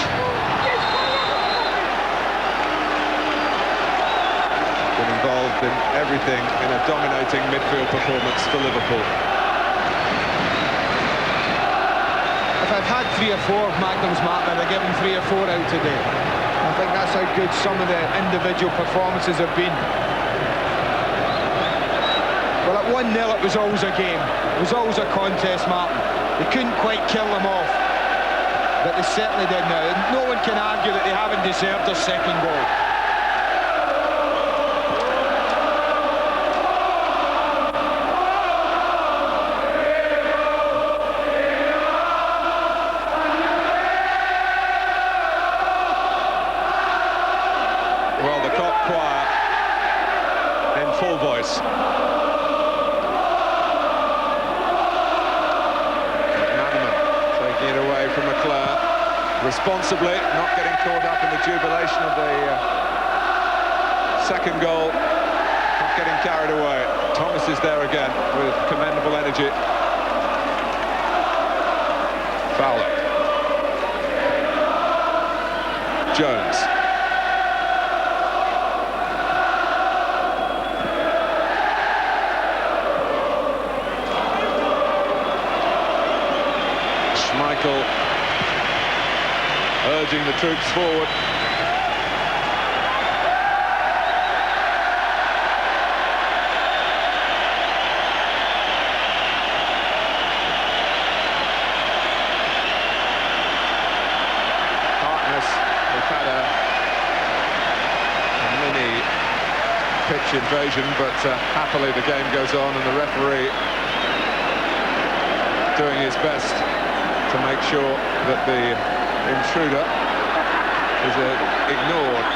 Involved in everything in a dominating midfield performance for Liverpool. I I'd had 3 or 4 Magnums, Martin, I'd have given 3 or 4 out today. I think that's how good some of the individual performances have been. Well, at 1-0 it was always a game. It was always a contest, Martin. They couldn't quite kill them off, but they certainly did now. And no one can argue that they haven't deserved their second goal. Well, the cock choir in full voice. Taking it away from McClure responsibly, not getting caught up in the jubilation of the second goal, not getting carried away. Thomas is there again with commendable energy. Fowler. Jones. Michael urging the troops forward. Harkness, we've had a mini pitch invasion, but happily the game goes on and the referee doing his best to make sure that the intruder is ignored.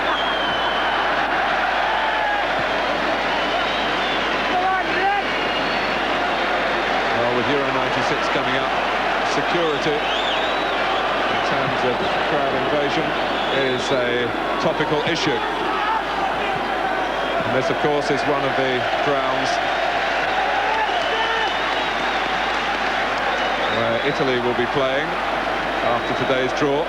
Well, with Euro 96 coming up, security in terms of crowd invasion is a topical issue. And this, of course, is one of the grounds where Italy will be playing after today's draw.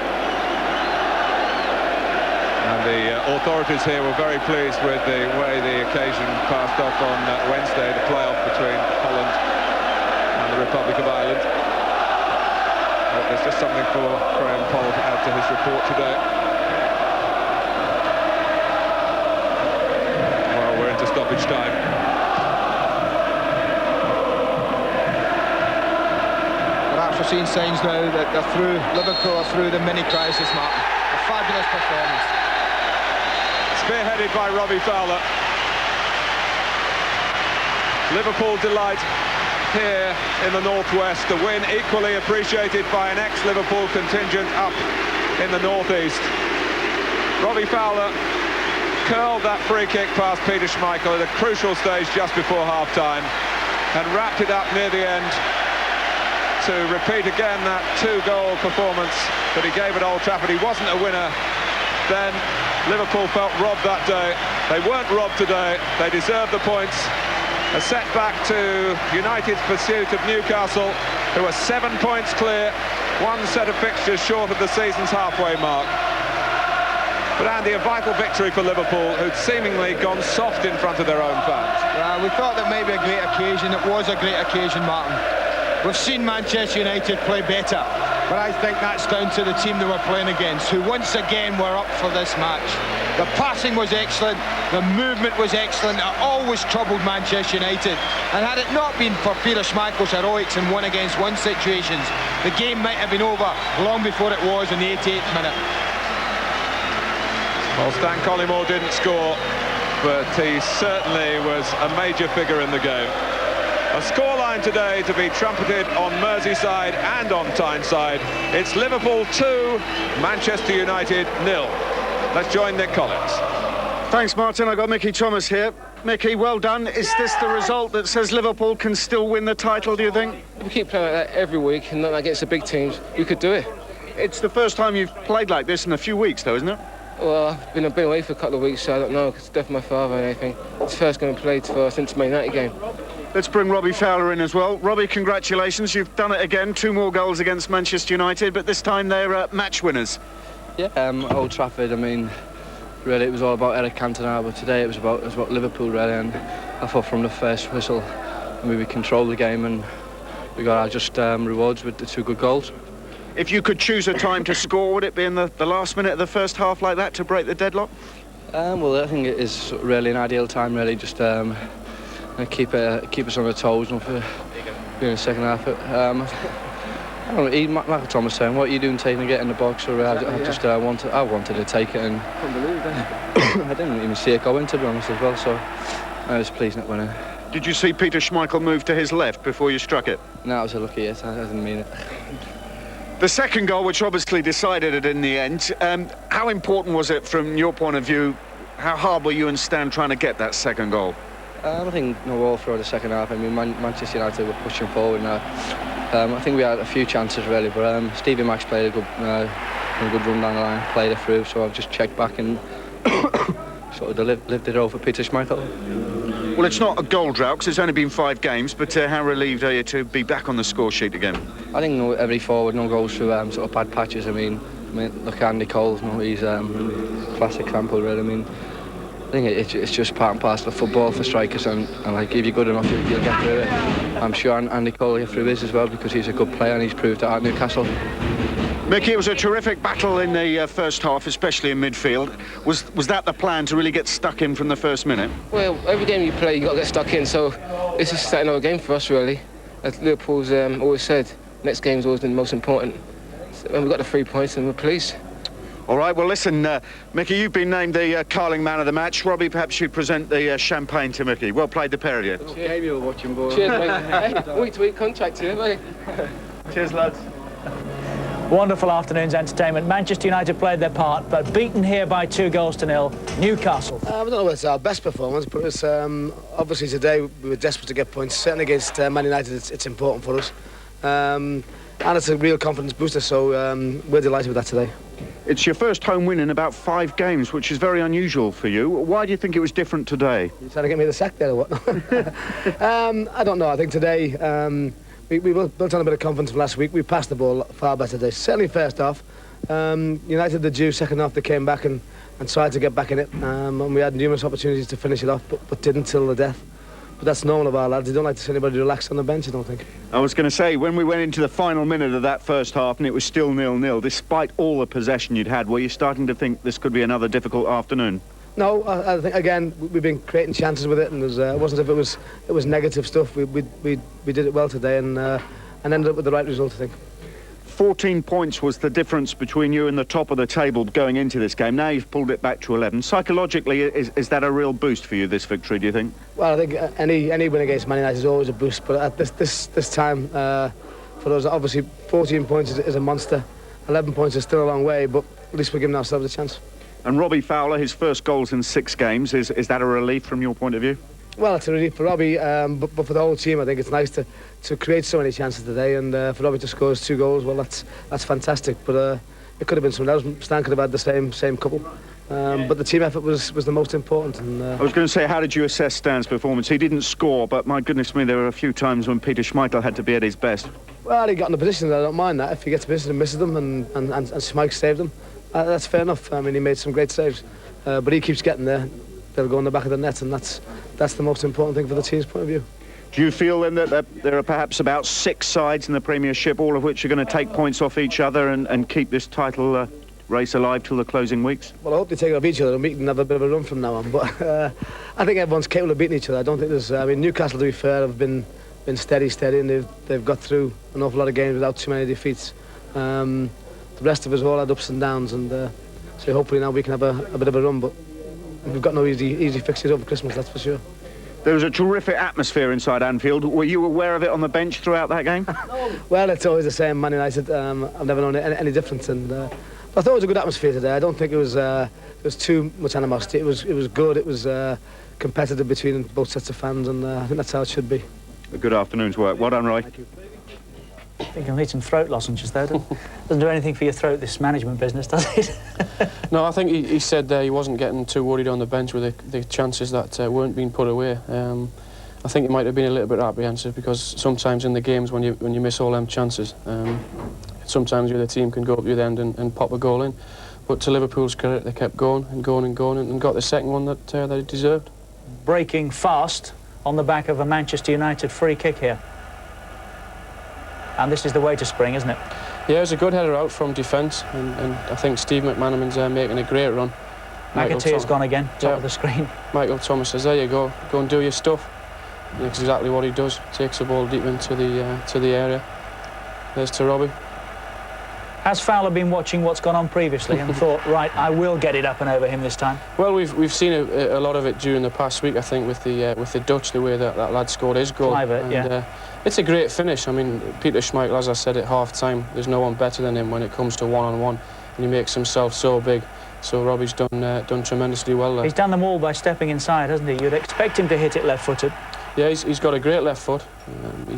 And the authorities here were very pleased with the way the occasion passed off on Wednesday, the playoff between Holland and the Republic of Ireland. But there's just something for Graham Poll to add to his report today. Well, we're into stoppage time. We're seeing signs now that they're through, Liverpool are through the mini-crisis, Martin. A fabulous performance. Spearheaded by Robbie Fowler. Liverpool delight here in the northwest. The win equally appreciated by an ex-Liverpool contingent up in the northeast. Robbie Fowler curled that free kick past Peter Schmeichel at a crucial stage just before half-time and wrapped it up near the end to repeat again that 2-goal performance that he gave at Old Trafford. He wasn't a winner then. Liverpool felt robbed that day. They weren't robbed today. They deserved the points. A setback to United's pursuit of Newcastle, who are 7 points clear, one set of fixtures short of the season's halfway mark. But Andy, a vital victory for Liverpool, who'd seemingly gone soft in front of their own fans. We thought that might be a great occasion. It was a great occasion, Martin. We've seen Manchester United play better, but I think that's down to the team they were playing against, who once again were up for this match. The passing was excellent, the movement was excellent, it always troubled Manchester United. And had it not been for Peter Schmeichel's heroics in 1-against-1 situations, the game might have been over long before it was in the 88th minute. Well, Stan Collymore didn't score, but he certainly was a major figure in the game. A scoreline today to be trumpeted on Merseyside and on Tyneside. It's Liverpool 2, Manchester United 0. Let's join Nick Collins. Thanks, Martin. I've got Mickey Thomas here. Mickey, well done. Is this the result that says Liverpool can still win the title, do you think? We keep playing like that every week, and not against the big teams. We could do it. It's the first time you've played like this in a few weeks, though, isn't it? Well, I've been away for a couple of weeks, so I don't know, because it's death of my father and everything. It's the first game I played for since Man United game. Let's bring Robbie Fowler in as well. Robbie, congratulations. You've done it again. 2 more goals against Manchester United, but this time they're match winners. Yeah, Old Trafford, I mean, really it was all about Cantona, but today it was about Liverpool, really, and I thought from the first whistle we controlled the game and we got our just rewards with the 2 good goals. If you could choose a time to score, would it be in the last minute of the first half like that to break the deadlock? Well, I think it is really an ideal time, really, just keep us on our toes, for in the second half. I don't know, like Tom was saying, what are you doing taking to get in the box? Or I wanted to take it, and I didn't even see it going, to be honest, as well, so I was pleased not winning. Did you see Peter Schmeichel move to his left before you struck it? No, it was a lucky hit, I didn't mean it. The second goal, which obviously decided it in the end, how important was it from your point of view? How hard were you and Stan trying to get that second goal? I think all through the second half. I mean, Manchester United were pushing forward now. I think we had a few chances really, but Stevie Max played a good run down the line, played it through. So I've just checked back and sort of lived it over Peter Schmeichel. Well, it's not a goal drought because it's only been 5 games, but how relieved are you to be back on the score sheet again? I think every forward goes through sort of bad patches. I mean, look at Andy Cole. He's a classic example, really. I mean, I think it's just part and parcel of football for strikers, and like if you're good enough, you'll get through it. I'm sure Andy Cole will get through his as well because he's a good player and he's proved that at Newcastle. Mickey, it was a terrific battle in the first half, especially in midfield. Was that the plan, to really get stuck in from the first minute? Well, every game you play, you got to get stuck in, so this is starting another game for us, really. As Liverpool's always said, next game's always been the most important. So when we got the 3 points, and we're pleased. All right, well, listen, Mickey, you've been named the Carling Man of the Match. Robbie, perhaps you'd present the champagne to Mickey. Well played, the pair of you. What game you were watching, boy? Cheers, mate. Hey, week-to-week contract here, mate. Cheers, lads. Wonderful afternoon's entertainment. Manchester United played their part, but beaten here by 2-0 Newcastle. I don't know if it's our best performance, but it's, obviously today we were desperate to get points. Certainly against Man United, it's important for us. And it's a real confidence booster, so we're delighted with that today. It's your first home win in about 5 games, which is very unusual for you. Why do you think it was different today? You trying to get me the sack there or what? I don't know. I think today we built on a bit of confidence from last week. We passed the ball far better today. Certainly first half. United the due. Second half they came back and tried to get back in it. And we had numerous opportunities to finish it off, but didn't till the death. But that's normal of our lads. They don't like to see anybody relax on the bench, I don't think. I was going to say, when we went into the final minute of that first half and it was still 0-0, despite all the possession you'd had, were you starting to think this could be another difficult afternoon? No, I think, again, we've been creating chances with it, and it wasn't as if it was negative stuff. We did it well today and ended up with the right result, I think. 14 points was the difference between you and the top of the table going into this game. Now you've pulled it back to 11. Psychologically, is that a real boost for you, this victory, do you think? Well, I think any win against Man United is always a boost, but at this time, for us, obviously 14 points is a monster. 11 points is still a long way, but at least we're giving ourselves a chance. And Robbie Fowler, his first goals in 6 games, is that a relief from your point of view? Well, it's a relief for Robbie, but for the whole team, I think it's nice to create so many chances today, and for Robbie to score 2 goals, well, that's fantastic. But it could have been someone else. Stan could have had the same couple. But the team effort was the most important. And, I was going to say, how did you assess Stan's performance? He didn't score, but my goodness me, there were a few times when Peter Schmeichel had to be at his best. Well, he got in the position, I don't mind that. If he gets position and misses them, and Schmeichel saved them, that's fair enough. I mean, he made some great saves, but he keeps getting there. They'll go in the back of the net, and that's the most important thing for the team's point of view. Do you feel then that there are perhaps about 6 sides in the Premiership, all of which are going to take points off each other and keep this title race alive till the closing weeks? Well, I hope they take it off each other and we can have a bit of a run from now on. But I think everyone's capable of beating each other. I don't think there's... I mean, Newcastle, to be fair, have been steady, and they've got through an awful lot of games without too many defeats. The rest of us all had ups and downs, and so hopefully now we can have a bit of a run. But we've got no easy fixes over Christmas, that's for sure. There was a terrific atmosphere inside Anfield. Were you aware of it on the bench throughout that game? Well, it's always the same, Man United. I've never known any difference, and I thought it was a good atmosphere today. I don't think it was too much animosity. It was good. It was competitive between both sets of fans, and I think that's how it should be. A good afternoon's work. Well done, Roy. Thank you. I think I'll need some throat lozenges there. Doesn't do anything for your throat, this management business, does it? No, I think he said he wasn't getting too worried on the bench with the chances that weren't being put away. I think he might have been a little bit apprehensive because sometimes in the games when you miss all them chances, sometimes the other team can go up to the end and pop a goal in. But to Liverpool's credit, they kept going and going and going and got the second one that they deserved. Breaking fast on the back of a Manchester United free kick here. and this is the way to spring, isn't it? Yeah, it was a good header out from defence, and I think Steve McManaman's making a great run. McAteer's gone again, top of the screen. Michael Thomas says, there you go and do your stuff. And that's exactly what he does. Takes the ball deep into the area. There's to Robbie. Has Fowler been watching what's gone on previously and thought, right, I will get it up and over him this time? Well, we've seen a lot of it during the past week, I think, with the Dutch, the way that lad scored his goal. Private, yeah. It's a great finish. I mean, Peter Schmeichel, as I said at half-time, there's no one better than him when it comes to one-on-one, and he makes himself so big. So Robbie's done tremendously well there. He's done them all by stepping inside, hasn't he? You'd expect him to hit it left-footed. Yeah, he's got a great left foot.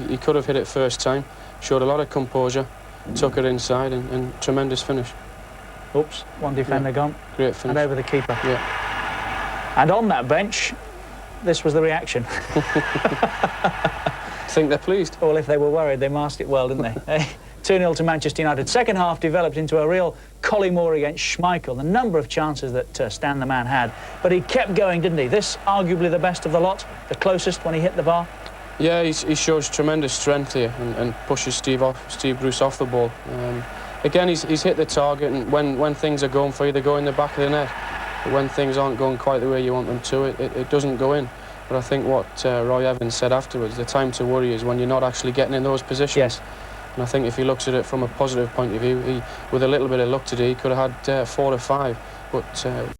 He could have hit it first time. Showed a lot of composure. Took it inside and tremendous finish. Oops, one defender gone. Great finish. And over the keeper. Yeah. And on that bench, this was the reaction. Think they're pleased. Well, if they were worried, they masked it well, didn't they? 2-0 to Manchester United. Second half developed into a real Collymore against Schmeichel. The number of chances that Stan the man had. But he kept going, didn't he? This arguably the best of the lot, the closest when he hit the bar. Yeah, he shows tremendous strength here and pushes Steve Bruce off the ball. Again, he's hit the target, and when things are going for you, they go in the back of the net. But when things aren't going quite the way you want them to, it doesn't go in. But I think what Roy Evans said afterwards, the time to worry is when you're not actually getting in those positions. Yes. And I think if he looks at it from a positive point of view, with a little bit of luck today, he could have had 4 or 5. But